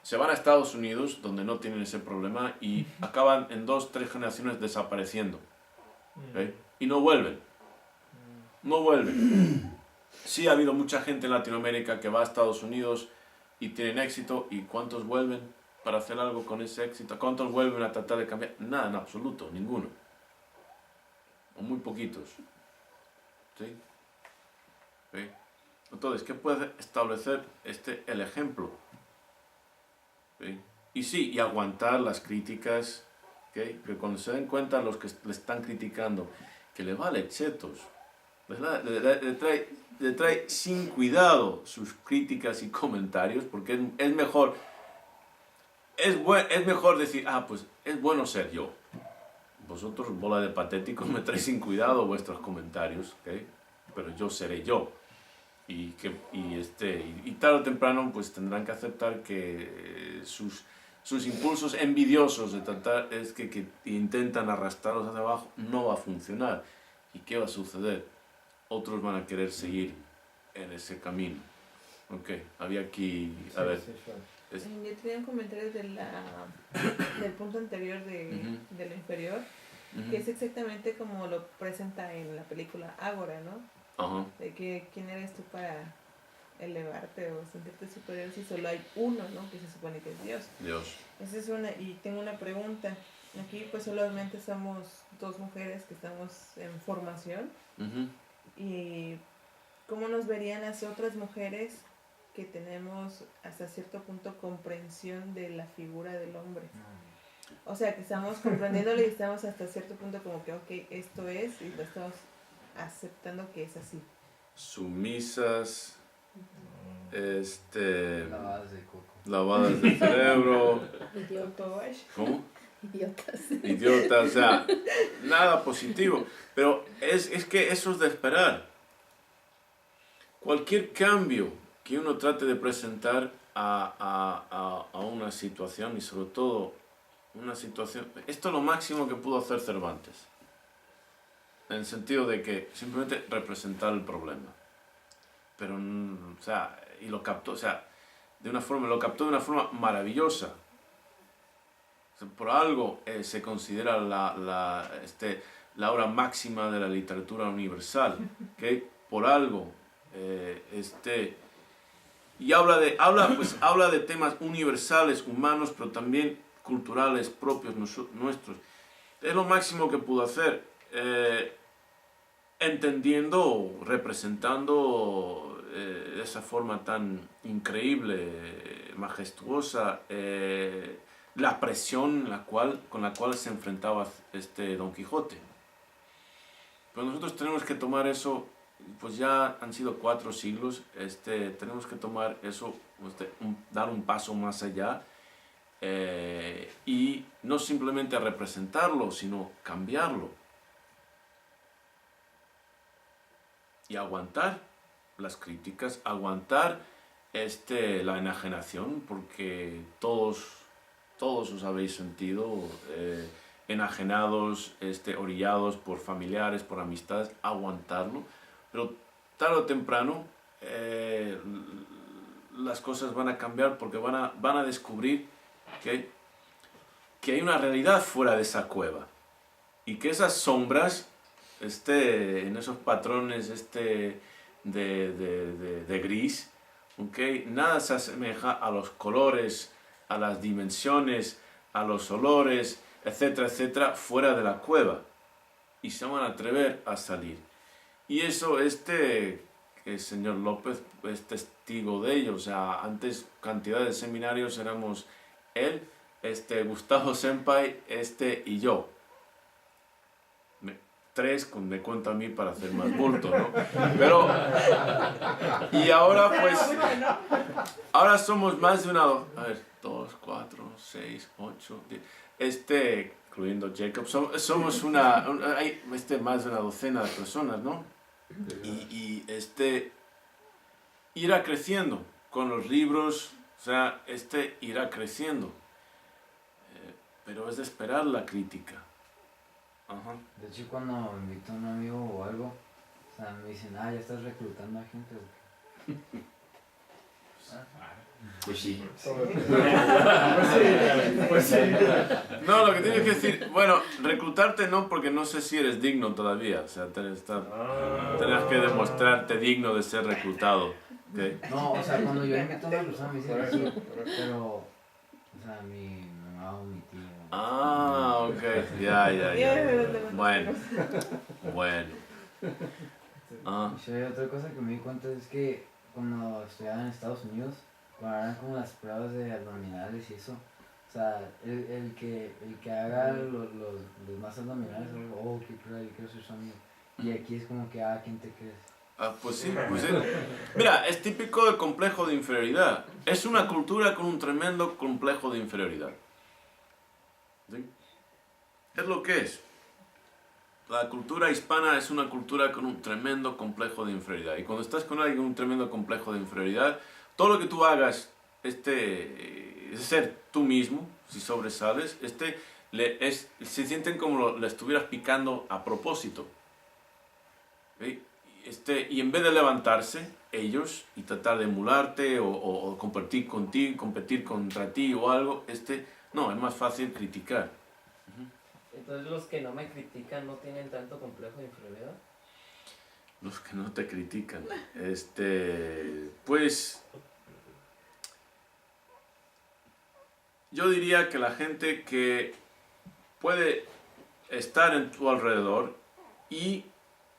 Se van a Estados Unidos, donde no tienen ese problema, y acaban en 2-3 generaciones desapareciendo. ¿Okay? Y no vuelven. No vuelven. Sí ha habido mucha gente en Latinoamérica que va a Estados Unidos y tienen éxito, y ¿cuántos vuelven para hacer algo con ese éxito? ¿Cuántos vuelven a tratar de cambiar? Nada, en absoluto, ninguno. O muy poquitos. ¿Sí? ¿Sí? Entonces, ¿qué puede establecer el ejemplo? ¿Sí? Y sí, y aguantar las críticas, ¿okay? Que cuando se den cuenta los que le están criticando, que le vale chetos, le trae sin cuidado sus críticas y comentarios, porque es mejor decir, pues es bueno ser yo. Vosotros, bola de patéticos, me traéis sin cuidado vuestros comentarios, ¿okay? Pero yo seré yo. Y tarde o temprano pues tendrán que aceptar que sus impulsos envidiosos de tratar que intentan arrastrarlos hacia abajo no va a funcionar. ¿Y qué va a suceder? Otros van a querer seguir en ese camino. Ok, había aquí, a ver. Yo tenía un comentario del punto anterior de lo inferior, que es exactamente como lo presenta en la película Ágora, ¿no? Ajá. De que quién eres tú para elevarte o sentirte superior si solo hay uno, ¿no? Que se supone que es Dios. Esa es una, y tengo una pregunta. Aquí pues solamente somos 2 mujeres que estamos en formación. Y ¿cómo nos verían las otras mujeres que tenemos hasta cierto punto comprensión de la figura del hombre? O sea, que estamos comprendiéndolo y estamos hasta cierto punto como que, ok, esto es, y lo estamos aceptando que es así. Sumisas, Lavadas de coco. lavadas de cerebro. ¿Cómo? Idiotas, o sea, nada positivo. Pero es que eso es de esperar. Cualquier cambio que uno trate de presentar a una situación, y sobre todo una situación... Esto es lo máximo que pudo hacer Cervantes. En el sentido de que simplemente representar el problema. Pero, o sea, y lo captó, o sea, lo captó de una forma maravillosa. O sea, por algo se considera la obra máxima de la literatura universal, ¿okay? Por algo, y habla de temas universales, humanos, pero también culturales propios nuestros. Es lo máximo que pudo hacer, entendiendo, representando de esa forma tan increíble, majestuosa la presión con la cual se enfrentaba Don Quijote. Pero nosotros tenemos que tomar eso, pues ya han sido 4 siglos, tenemos que tomar eso, dar un paso más allá, y no simplemente representarlo, sino cambiarlo. Y aguantar las críticas, aguantar la enajenación, porque todos os habéis sentido enajenados, orillados por familiares, por amistades, aguantarlo, pero tarde o temprano las cosas van a cambiar, porque van a descubrir que hay una realidad fuera de esa cueva, y que esas sombras, en esos patrones de gris, ¿okay? Nada se asemeja a los colores, a las dimensiones, a los olores, etcétera, etcétera, fuera de la cueva, y se van a atrever a salir. Y eso, que el señor López es testigo de ello. O sea, antes cantidad de seminarios éramos él, Gustavo Senpai, y yo. 3 me cuento a mí para hacer más bulto, ¿no? Pero, y ahora pues, ahora somos más de una, a ver, 2, 4, 6, 8, 10, incluyendo Jacob, somos hay más de una docena de personas, ¿no? Y irá creciendo con los libros, o sea, irá creciendo, pero es de esperar la crítica. Ajá. De hecho, cuando me invita un amigo o algo, o sea, me dicen, ya estás reclutando a gente. Pues sí. Pues sí. No, lo que tienes que decir, bueno, reclutarte no, porque no sé si eres digno todavía, o sea, tendrás que demostrarte digno de ser reclutado. ¿Okay? No, o sea, cuando yo invito a una persona me dicen sí, pero, o sea, mi mamá o mi tío. Ok, ya. Bueno. Y otra cosa que me di cuenta es que cuando estudiaba en Estados Unidos, cuando eran como las pruebas de abdominales y eso, o sea, el que haga los más abdominales, qué cruel, quiero ser su amigo. Y aquí es como que, ¿quién te crees? Pues sí. Mira, es típico del complejo de inferioridad. Es una cultura con un tremendo complejo de inferioridad. ¿Sí? Es lo que es. La cultura hispana es una cultura con un tremendo complejo de inferioridad. Y cuando estás con alguien con un tremendo complejo de inferioridad, todo lo que tú hagas, es ser tú mismo, si sobresales, se sienten como le estuvieras picando a propósito. ¿Sí? Y en vez de levantarse ellos y tratar de emularte o competir contigo, competir contra ti o algo, no, es más fácil criticar. Entonces los que no me critican no tienen tanto complejo de inferioridad. Los que no te critican, pues yo diría que la gente que puede estar en tu alrededor y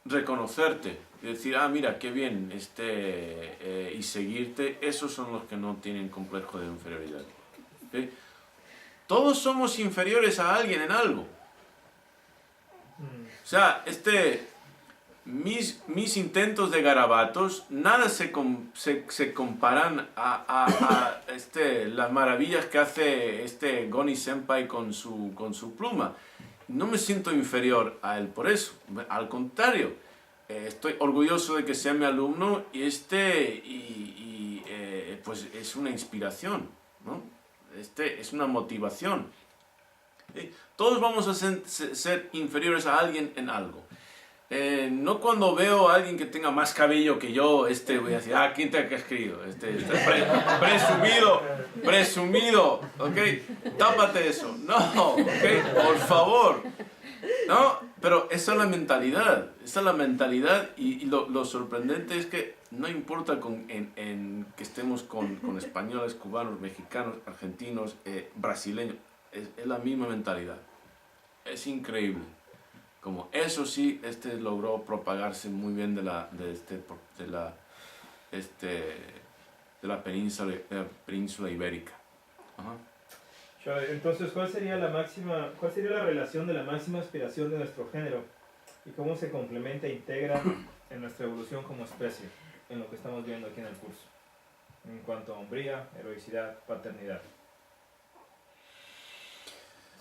reconocerte y decir, mira, qué bien, y seguirte, esos son los que no tienen complejo de inferioridad. ¿Okay? Todos somos inferiores a alguien en algo. O sea, mis intentos de garabatos, nada se comparan a las maravillas que hace Goni Senpai con su pluma. No me siento inferior a él por eso, al contrario, estoy orgulloso de que sea mi alumno y pues es una inspiración, ¿no? Es una motivación. Todos vamos a ser inferiores a alguien en algo. No cuando veo a alguien que tenga más cabello que yo, voy a decir, ¿quién te ha escrito? Presumido, ¿ok? Tápate eso. No, ¿ok? Por favor. No, pero esa es la mentalidad, y lo sorprendente es que no importa que estemos con españoles, cubanos, mexicanos, argentinos, brasileños, es la misma mentalidad. Es increíble. Como eso sí, logró propagarse muy bien de la península ibérica. Ajá. Entonces, ¿cuál sería la relación de la máxima aspiración de nuestro género y cómo se complementa e integra en nuestra evolución como especie, en lo que estamos viendo aquí en el curso, en cuanto a hombría, heroicidad, paternidad?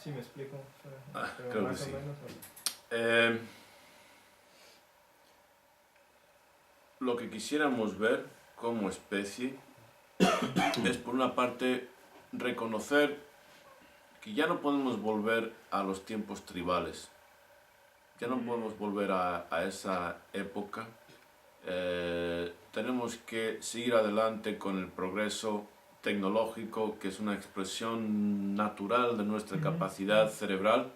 ¿Sí me explico? Creo que sí. Lo que quisiéramos ver como especie es, por una parte, reconocer que ya no podemos volver a los tiempos tribales, ya no podemos volver a esa época. Tenemos que seguir adelante con el progreso tecnológico, que es una expresión natural de nuestra capacidad cerebral,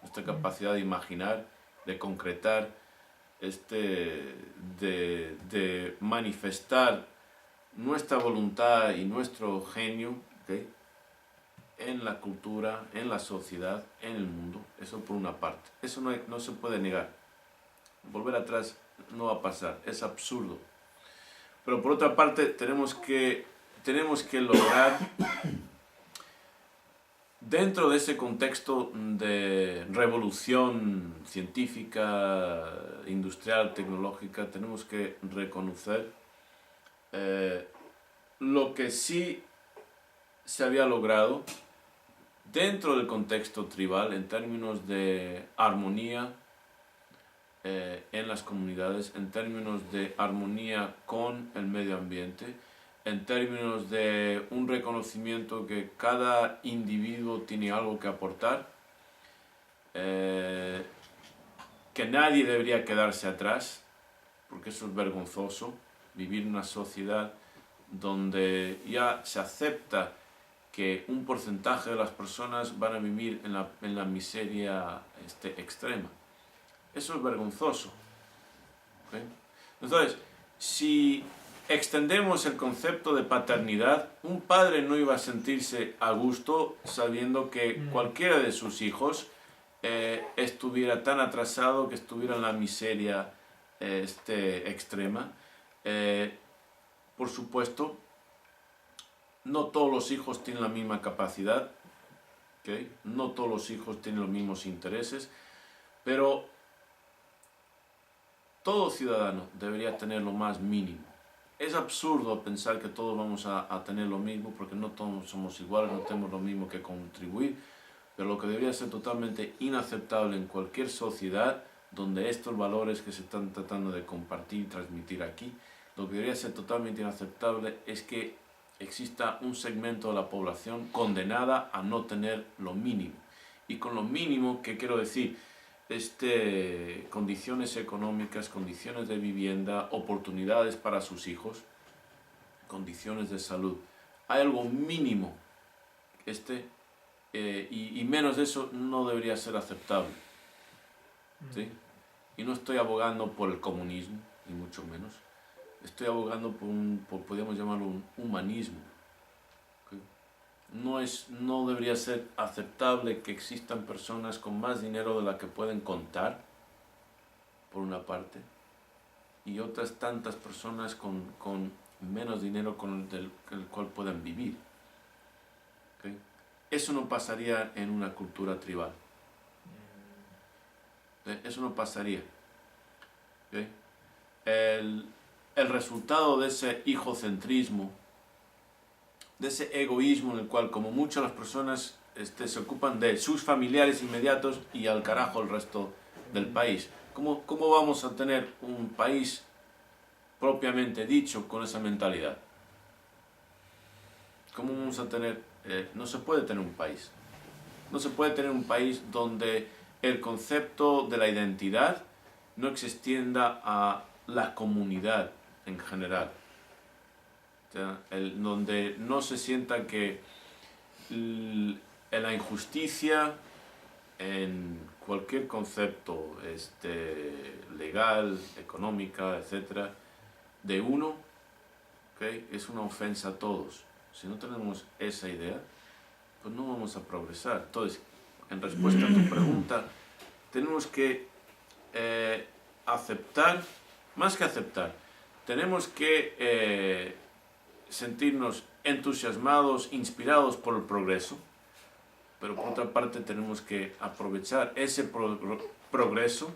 nuestra capacidad de imaginar, de concretar, de manifestar nuestra voluntad y nuestro genio, ¿okay?, en la cultura, en la sociedad, en el mundo. Eso por una parte. Eso no se puede negar. Volver atrás no va a pasar, es absurdo. Pero por otra parte tenemos que lograr, dentro de ese contexto de revolución científica, industrial, tecnológica, tenemos que reconocer lo que sí se había logrado dentro del contexto tribal en términos de armonía en las comunidades, en términos de armonía con el medio ambiente, en términos de un reconocimiento que cada individuo tiene algo que aportar, que nadie debería quedarse atrás, porque eso es vergonzoso, vivir en una sociedad donde ya se acepta que un porcentaje de las personas van a vivir en la miseria extrema. Eso es vergonzoso. ¿Okay? Entonces, si extendemos el concepto de paternidad, un padre no iba a sentirse a gusto sabiendo que cualquiera de sus hijos estuviera tan atrasado, que estuviera en la miseria extrema. Por supuesto, no todos los hijos tienen la misma capacidad, ¿okay? No todos los hijos tienen los mismos intereses, pero todo ciudadano debería tener lo más mínimo. Es absurdo pensar que todos vamos a tener lo mismo, porque no todos somos iguales, no tenemos lo mismo que contribuir, pero lo que debería ser totalmente inaceptable en cualquier sociedad donde estos valores que se están tratando de compartir y transmitir aquí, lo que debería ser totalmente inaceptable es que exista un segmento de la población condenada a no tener lo mínimo. Y con lo mínimo, ¿qué quiero decir? Condiciones económicas, condiciones de vivienda, oportunidades para sus hijos, condiciones de salud. Hay algo mínimo, y menos de eso no debería ser aceptable. ¿Sí? Y no estoy abogando por el comunismo, ni mucho menos. Estoy abogando por podríamos llamarlo un humanismo. ¿Okay? No debería ser aceptable que existan personas con más dinero de la que pueden contar, por una parte, y otras tantas personas con menos dinero con el cual puedan vivir. ¿Okay? Eso no pasaría en una cultura tribal. Eso no pasaría. ¿Okay? El resultado de ese hijocentrismo, de ese egoísmo en el cual, como muchas las personas se ocupan de sus familiares inmediatos y al carajo el resto del país. ¿Cómo vamos a tener un país propiamente dicho con esa mentalidad? ¿Cómo vamos a tener? No se puede tener un país. No se puede tener un país donde el concepto de la identidad no se extienda a la comunidad en general. O sea, donde no se sienta que la injusticia en cualquier concepto legal, económica, etc., de uno, ¿okay?, es una ofensa a todos. Si no tenemos esa idea, pues no vamos a progresar. Entonces, en respuesta a tu pregunta, tenemos que aceptar, más que aceptar, tenemos que sentirnos entusiasmados, inspirados por el progreso, pero por otra parte tenemos que aprovechar ese progreso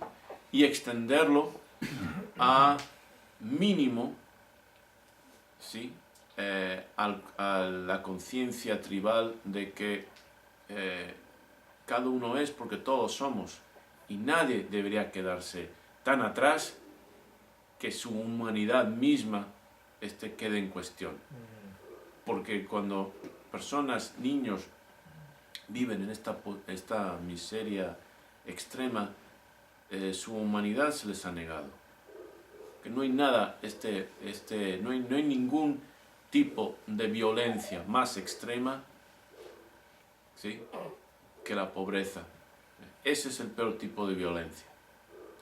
y extenderlo a mínimo, ¿sí? A la conciencia tribal de que cada uno es porque todos somos, y nadie debería quedarse tan atrás que su humanidad misma quede en cuestión. Porque cuando personas, niños, viven en esta miseria extrema, su humanidad se les ha negado. Que no hay nada, no hay ningún tipo de violencia más extrema, ¿sí?, que la pobreza. Ese es el peor tipo de violencia,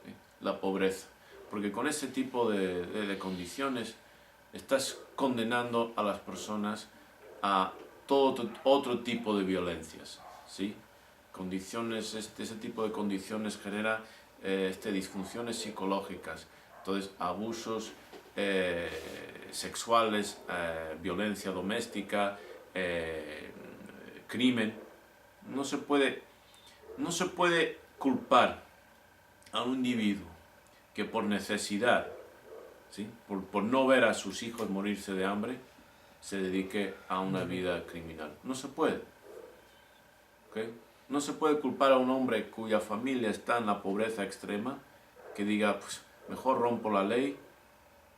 ¿sí?, la pobreza. Porque con ese tipo de condiciones estás condenando a las personas a todo otro tipo de violencias, ¿sí? Condiciones, ese tipo de condiciones genera disfunciones psicológicas, entonces abusos sexuales, violencia doméstica, crimen. No se puede culpar a un individuo que por necesidad, ¿sí?, por no ver a sus hijos morirse de hambre, se dedique a una vida criminal. No se puede. ¿Okay? No se puede culpar a un hombre cuya familia está en la pobreza extrema, que diga, pues mejor rompo la ley,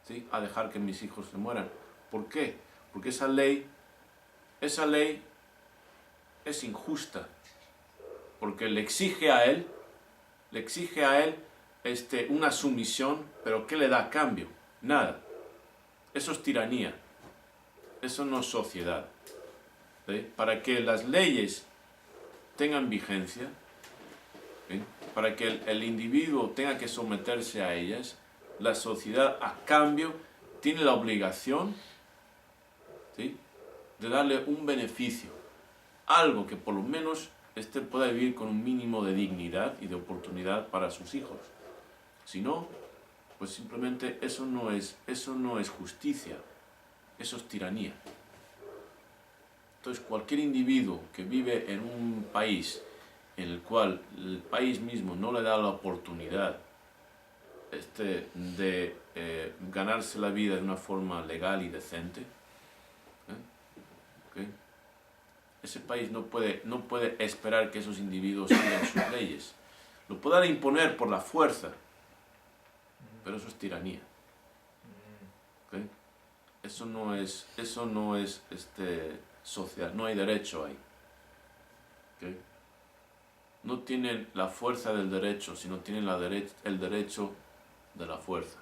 ¿sí?, a dejar que mis hijos se mueran. ¿Por qué? Porque esa ley es injusta, porque le exige a él una sumisión, pero ¿qué le da a cambio? Nada. Eso es tiranía. Eso no es sociedad. ¿Sí? Para que las leyes tengan vigencia, ¿sí?, para que el individuo tenga que someterse a ellas, la sociedad a cambio tiene la obligación, ¿sí?, de darle un beneficio, algo que por lo menos pueda vivir con un mínimo de dignidad y de oportunidad para sus hijos. Si no, pues simplemente eso no es justicia, eso es tiranía. Entonces cualquier individuo que vive en un país en el cual el país mismo no le da la oportunidad de ganarse la vida de una forma legal y decente, ¿okay?, ese país no puede esperar que esos individuos sigan sus leyes. Lo podrán imponer por la fuerza, pero eso es tiranía. ¿Okay? Eso no es social, no hay derecho ahí. ¿Okay? No tienen la fuerza del derecho, sino tienen el derecho de la fuerza.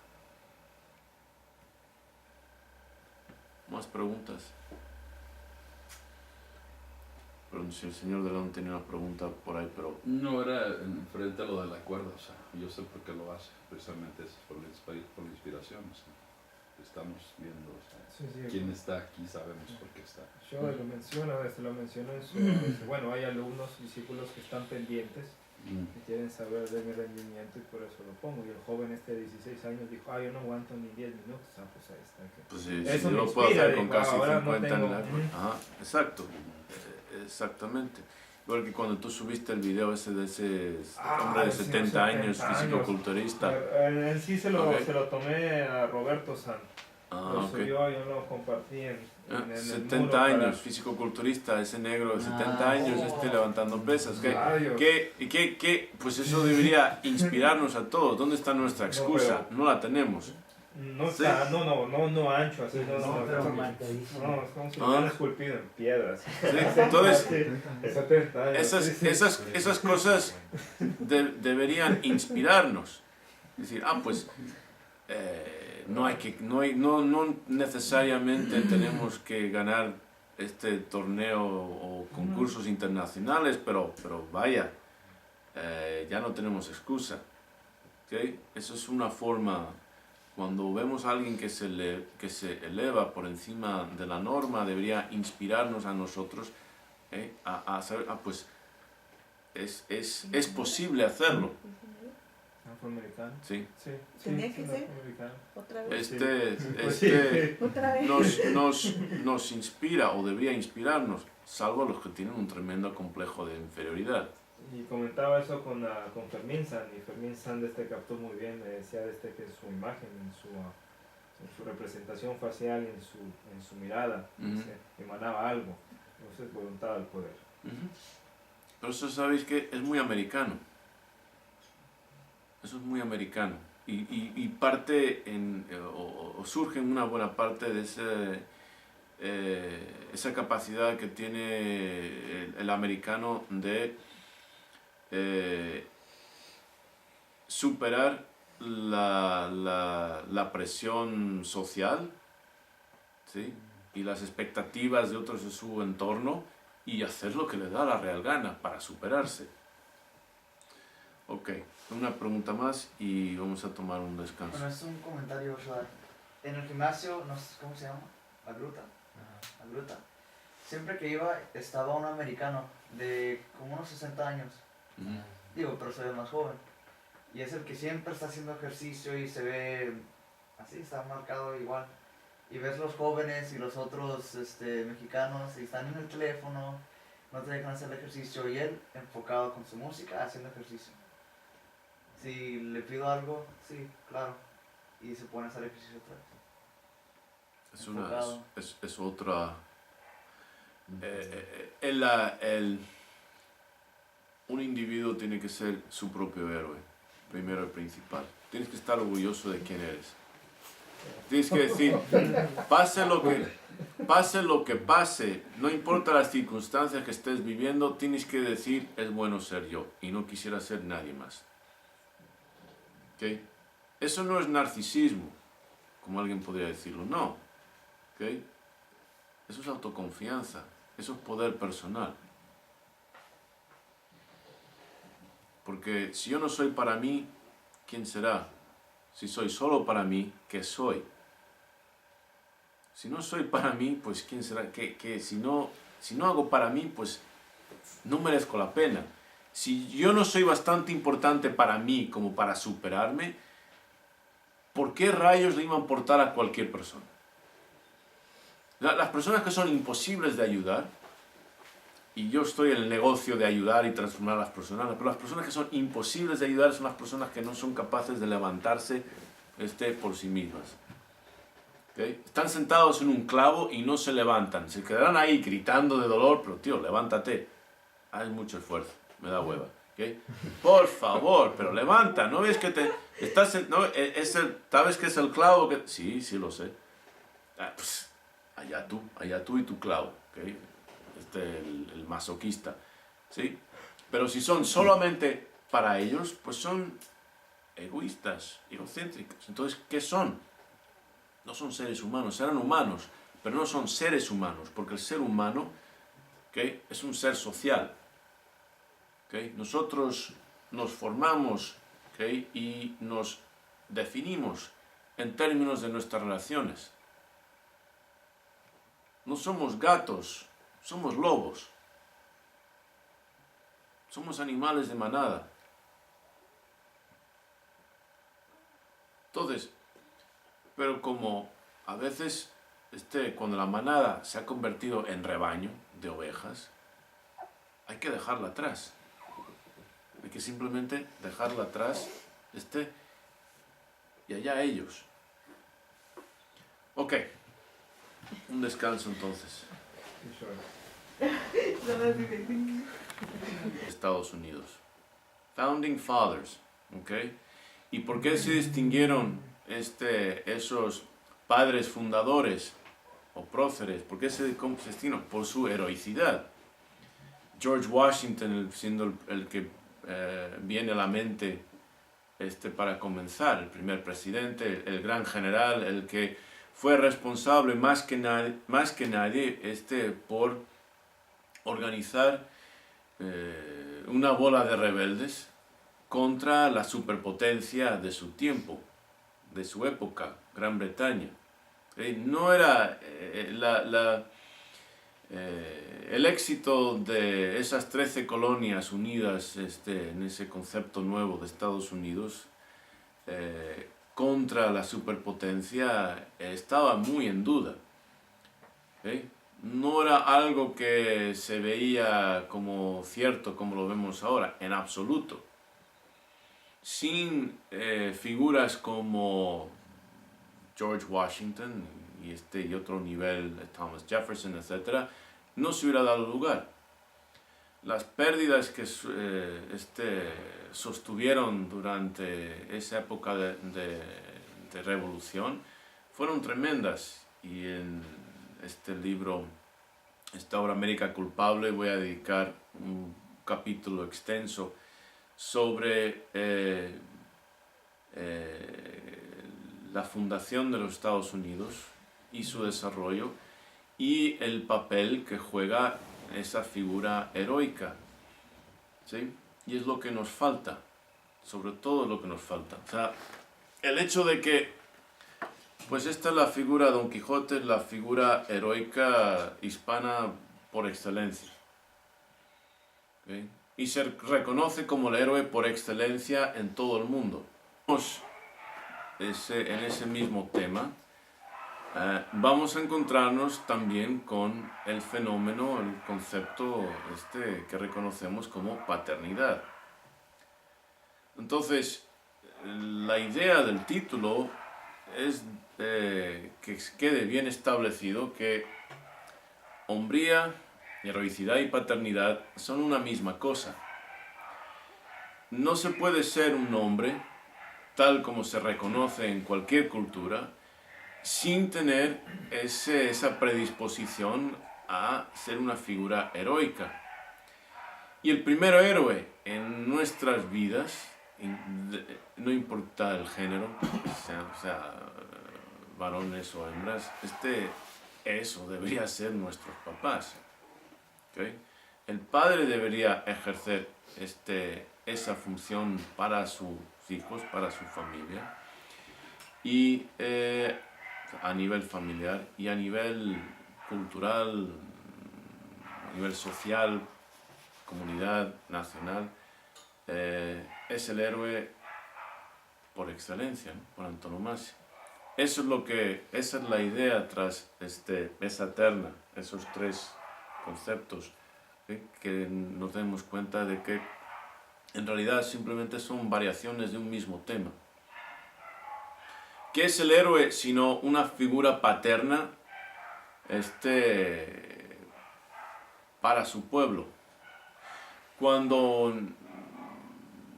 ¿Más preguntas? Perdón, si el señor Delón tenía una pregunta por ahí, pero... No, era frente a lo del acuerdo, o sea, yo sé por qué lo hace, precisamente es por la inspiración, o sea, estamos viendo, o sea, Sí, quién está aquí, sabemos por qué está. Yo lo menciono en su... dice, bueno, hay alumnos, discípulos que están pendientes, que quieren saber de mi rendimiento y por eso lo pongo. Y el joven de 16 años dijo, yo no aguanto ni 10 minutos. Pues ahí está. Pues sí, eso yo me lo puedo hacer con digo, casi ahora 50 no tengo... Ajá, exacto. Exactamente. Igual que cuando tú subiste el video de ese hombre de 70 años, físico-culturista. En sí se lo tomé a Roberto San. Lo Okay. subió, yo lo compartí en 70 años, físico-culturista, ese negro de 70 años, levantando pesas. Pues eso debería inspirarnos a todos. ¿Dónde está nuestra excusa? No la tenemos. No está, no ancho, así, pero marcadísimo. No, es como si lo hubieran esculpido en piedras. ¿Sí? Entonces, 70 años. esas cosas deberían inspirarnos. Es decir, pues no necesariamente tenemos que ganar este torneo o concursos internacionales, pero vaya, ya no tenemos excusa. ¿Okay? Eso es una forma. Cuando vemos a alguien que se eleva por encima de la norma, debería inspirarnos a nosotros a saber, pues es posible hacerlo. Afroamericano. Sí. Sí. Tenía que ser. afroamericano. Otra vez. Otra vez. nos inspira o debería inspirarnos, salvo los que tienen un tremendo complejo de inferioridad. Y comentaba eso con Fermín San, y Fermín San captó muy bien, me decía que su imagen, en su representación facial y en su mirada, emanaba algo. Eso es voluntad al poder. Pero eso sabéis que es muy americano. Eso es muy americano. Y parte o surge en una buena parte de esa capacidad que tiene el americano de superar la presión social, ¿sí? Y las expectativas de otros de su entorno y hacer lo que le da la real gana para superarse. Ok, una pregunta más y vamos a tomar un descanso. Bueno, es un comentario, Joshua. En el gimnasio, no sé cómo se llama, la gruta. La gruta. Siempre que iba estaba un americano de como unos 60 años. Digo, pero se ve más joven. Y es el que siempre está haciendo ejercicio y se ve así, está marcado igual. Y ves los jóvenes y los otros mexicanos y están en el teléfono, no te dejan hacer el ejercicio y él enfocado con su música haciendo ejercicio. Si le pido algo, sí, claro. Y se pone a hacer ejercicio otra vez. Es otra... un individuo tiene que ser su propio héroe, primero y principal. Tienes que estar orgulloso de quién eres. Tienes que decir, pase lo que pase, no importa las circunstancias que estés viviendo, tienes que decir, es bueno ser yo y no quisiera ser nadie más. ¿Okay? Eso no es narcisismo, como alguien podría decirlo, no. ¿Okay? Eso es autoconfianza, eso es poder personal. Porque si yo no soy para mí, ¿quién será? Si soy solo para mí, ¿qué soy? Si no soy para mí, pues ¿quién será? Que si no hago para mí, pues no merezco la pena. Si yo no soy bastante importante para mí como para superarme, ¿por qué rayos le iba a importar a cualquier persona? Las personas que son imposibles de ayudar, y yo estoy en el negocio de ayudar y transformar a las personas, pero las personas que son imposibles de ayudar son las personas que no son capaces de levantarse por sí mismas. ¿Okay? Están sentados en un clavo y no se levantan. Se quedarán ahí gritando de dolor, pero tío, levántate. Haz mucho esfuerzo, me da hueva. ¿Okay? Por favor, pero levanta. ¿No ves que ¿sabes que es el clavo? Sí, lo sé. Pues, allá tú y tu clavo. ¿Okay? El masoquista, ¿sí? Pero si son solamente para ellos, pues son egoístas, egocéntricos. Entonces, ¿qué son? No son seres humanos, serán humanos, pero no son seres humanos, porque el ser humano, ¿okay?, es un ser social. ¿Okay? Nosotros nos formamos, ¿okay?, y nos definimos en términos de nuestras relaciones. No somos gatos, somos lobos. Somos animales de manada. Entonces, pero como a veces cuando la manada se ha convertido en rebaño de ovejas, hay que dejarla atrás. Hay que simplemente dejarla atrás, y allá ellos. Ok, un descanso entonces. Estados Unidos. Founding Fathers, ¿ok? ¿Y por qué se distinguieron esos padres fundadores o próceres? ¿Por qué se distinguieron? Por su heroicidad. George Washington siendo el que viene a la mente para comenzar, el primer presidente, el gran general, el que fue responsable más que nadie por organizar una bola de rebeldes contra la superpotencia de su tiempo, de su época, Gran Bretaña. No era el éxito de esas 13 colonias unidas en ese concepto nuevo de Estados Unidos, contra la superpotencia estaba muy en duda. No era algo que se veía como cierto como lo vemos ahora, en absoluto. Sin figuras como George Washington y otro nivel, Thomas Jefferson, etc., no se hubiera dado lugar. Las pérdidas que sostuvieron durante esa época de revolución fueron tremendas, y en este libro, esta obra América Culpable, voy a dedicar un capítulo extenso sobre la fundación de los Estados Unidos y su desarrollo y el papel que juega esa figura heroica, ¿sí? Y es lo que nos falta, sobre todo lo que nos falta. O sea, el hecho de que, pues esta es la figura de Don Quijote, es la figura heroica hispana por excelencia, ¿okay? Y se reconoce como el héroe por excelencia en todo el mundo. En ese mismo tema, vamos a encontrarnos también con el fenómeno, el concepto que reconocemos como paternidad. Entonces, la idea del título es que quede bien establecido que hombría, heroicidad y paternidad son una misma cosa. No se puede ser un hombre, tal como se reconoce en cualquier cultura, sin tener esa predisposición a ser una figura heroica. Y el primer héroe en nuestras vidas, no importa el género, sea varones o hembras, eso debería ser nuestros papás. ¿Okay? El padre debería ejercer esa función para sus hijos, para su familia, y a nivel familiar y a nivel cultural, a nivel social, comunidad, nacional, es el héroe por excelencia, ¿no? Por antonomasia. Esa es la idea tras esa terna, esos tres conceptos, ¿sí? Que nos demos cuenta de que en realidad simplemente son variaciones de un mismo tema. ¿Qué es el héroe sino una figura paterna para su pueblo? Cuando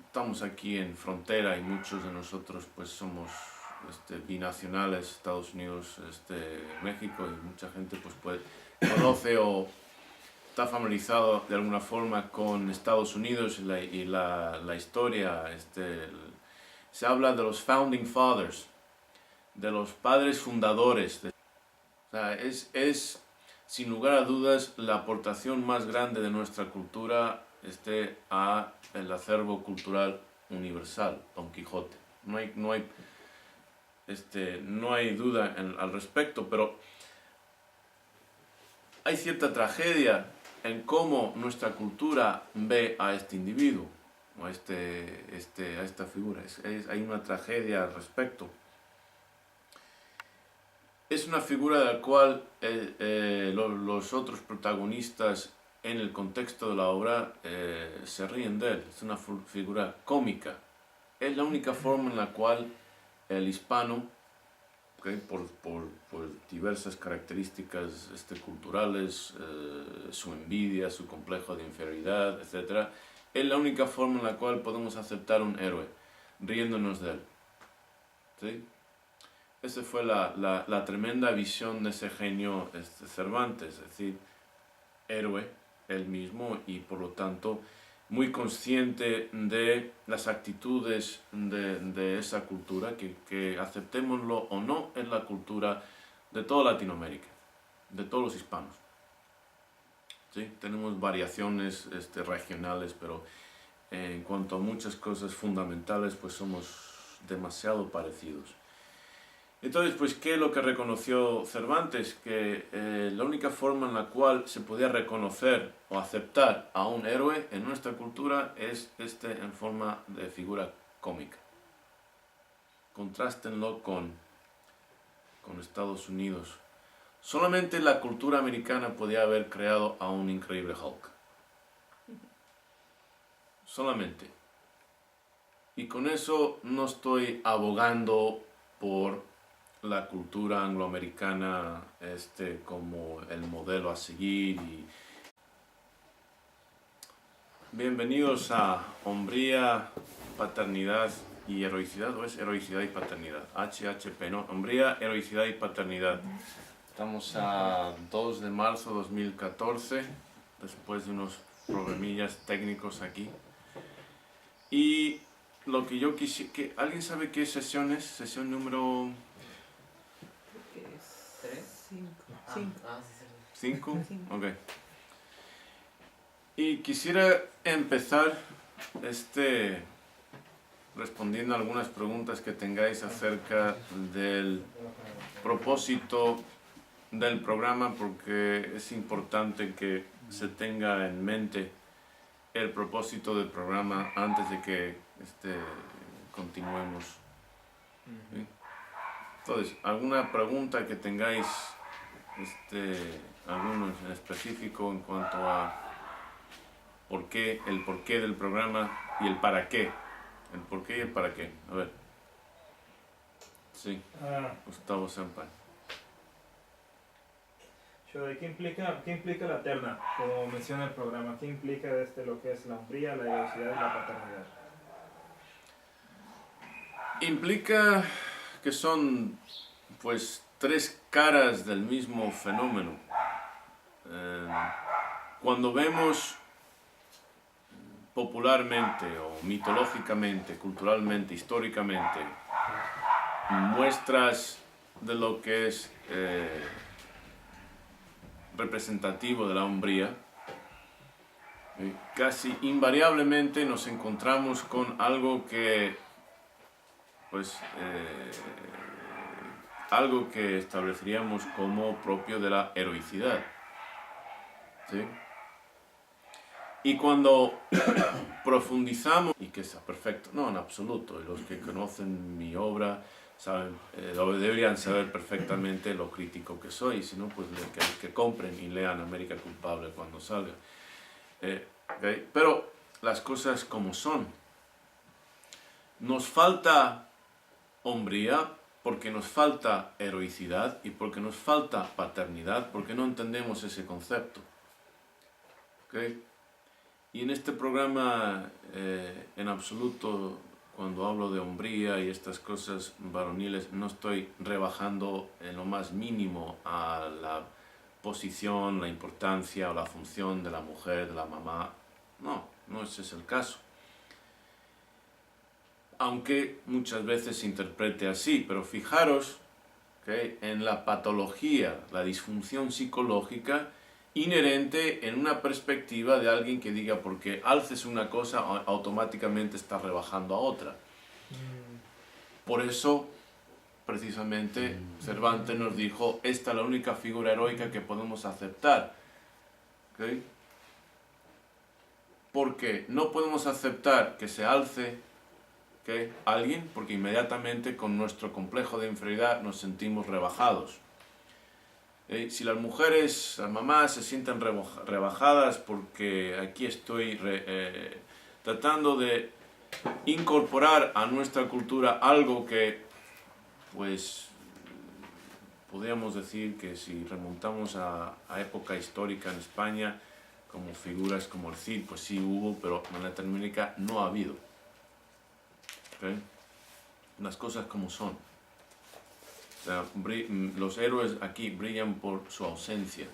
estamos aquí en frontera y muchos de nosotros pues somos binacionales, Estados Unidos, México, y mucha gente pues conoce o está familiarizado de alguna forma con Estados Unidos y la historia. Se habla de los Founding Fathers, de los padres fundadores. O sea, es sin lugar a dudas la aportación más grande de nuestra cultura a el acervo cultural universal, Don Quijote. No hay duda al respecto, pero hay cierta tragedia en cómo nuestra cultura ve a este individuo, o a esta figura. Hay una tragedia al respecto. Es una figura de la cual los otros protagonistas en el contexto de la obra se ríen de él. Es una figura cómica. Es la única forma en la cual el hispano, ¿okay? por diversas características culturales, su envidia, su complejo de inferioridad, etc., es la única forma en la cual podemos aceptar un héroe, riéndonos de él. ¿Sí? Esa fue la tremenda visión de ese genio Cervantes, es decir, héroe él mismo, y por lo tanto muy consciente de las actitudes de esa cultura, que aceptémoslo o no, es la cultura de toda Latinoamérica, de todos los hispanos. ¿Sí? Tenemos variaciones regionales, pero en cuanto a muchas cosas fundamentales, pues somos demasiado parecidos. Entonces, pues, ¿qué es lo que reconoció Cervantes? Que la única forma en la cual se podía reconocer o aceptar a un héroe en nuestra cultura es en forma de figura cómica. Contrástenlo con Estados Unidos. Solamente la cultura americana podía haber creado a un increíble Hulk. Solamente. Y con eso no estoy abogando por la cultura angloamericana como el modelo a seguir. Bienvenidos a Hombría, Paternidad y Heroicidad, ¿o es Heroicidad y Paternidad? HHP, ¿no? Hombría, Heroicidad y Paternidad. Estamos a 2 de marzo de 2014, después de unos problemillas técnicos aquí. Y lo que yo quisiera... ¿Alguien sabe qué sesión es? Sesión número... ¿Qué es? 3. 5. Sí, sí. 5. Cinco. Ok. Y quisiera empezar respondiendo a algunas preguntas que tengáis acerca del propósito del programa, porque es importante que se tenga en mente el propósito del programa antes de que continuemos. ¿Sí? Entonces, ¿alguna pregunta que tengáis, algunos en específico en cuanto a el porqué del programa y el para qué? El porqué y el para qué. A ver. Sí, Gustavo Senpai. ¿Qué implica la terna? Como menciona el programa, ¿qué implica lo que es la hombría, la heroicidad y la paternidad? Implica que son, pues, 3 caras del mismo fenómeno. Cuando vemos popularmente o mitológicamente, culturalmente, históricamente, muestras de lo que es representativo de la hombría, casi invariablemente nos encontramos con algo que estableceríamos como propio de la heroicidad, ¿sí? Y cuando profundizamos, y que está perfecto, no en absoluto, y los que conocen mi obra saben, deberían saber perfectamente lo crítico que soy, y si no, pues que compren y lean América Culpable cuando salga. ¿Okay? Pero las cosas como son. Nos falta hombría porque nos falta heroicidad y porque nos falta paternidad, porque no entendemos ese concepto. ¿Okay? Y en este programa, en absoluto, cuando hablo de hombría y estas cosas varoniles, no estoy rebajando en lo más mínimo a la posición, la importancia o la función de la mujer, de la mamá. No ese es el caso. Aunque muchas veces se interprete así, pero fijaros que en la patología, la disfunción psicológica, inherente en una perspectiva de alguien que diga porque alces una cosa automáticamente estás rebajando a otra. Por eso precisamente Cervantes nos dijo esta es la única figura heroica que podemos aceptar. ¿Okay? Porque no podemos aceptar que se alce alguien porque inmediatamente con nuestro complejo de inferioridad nos sentimos rebajados. Si las mujeres, las mamás se sienten rebajadas porque aquí estoy tratando de incorporar a nuestra cultura algo que, pues, podríamos decir que si remontamos a época histórica en España, como figuras como el Cid, pues sí hubo, pero en Latinoamérica no ha habido. ¿Okay? Las cosas como son. O sea, los héroes aquí brillan por su ausencia.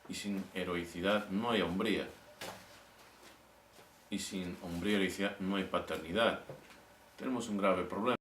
Y sin heroicidad no hay hombría. Y sin hombría y heroicidad no hay paternidad. Tenemos un grave problema.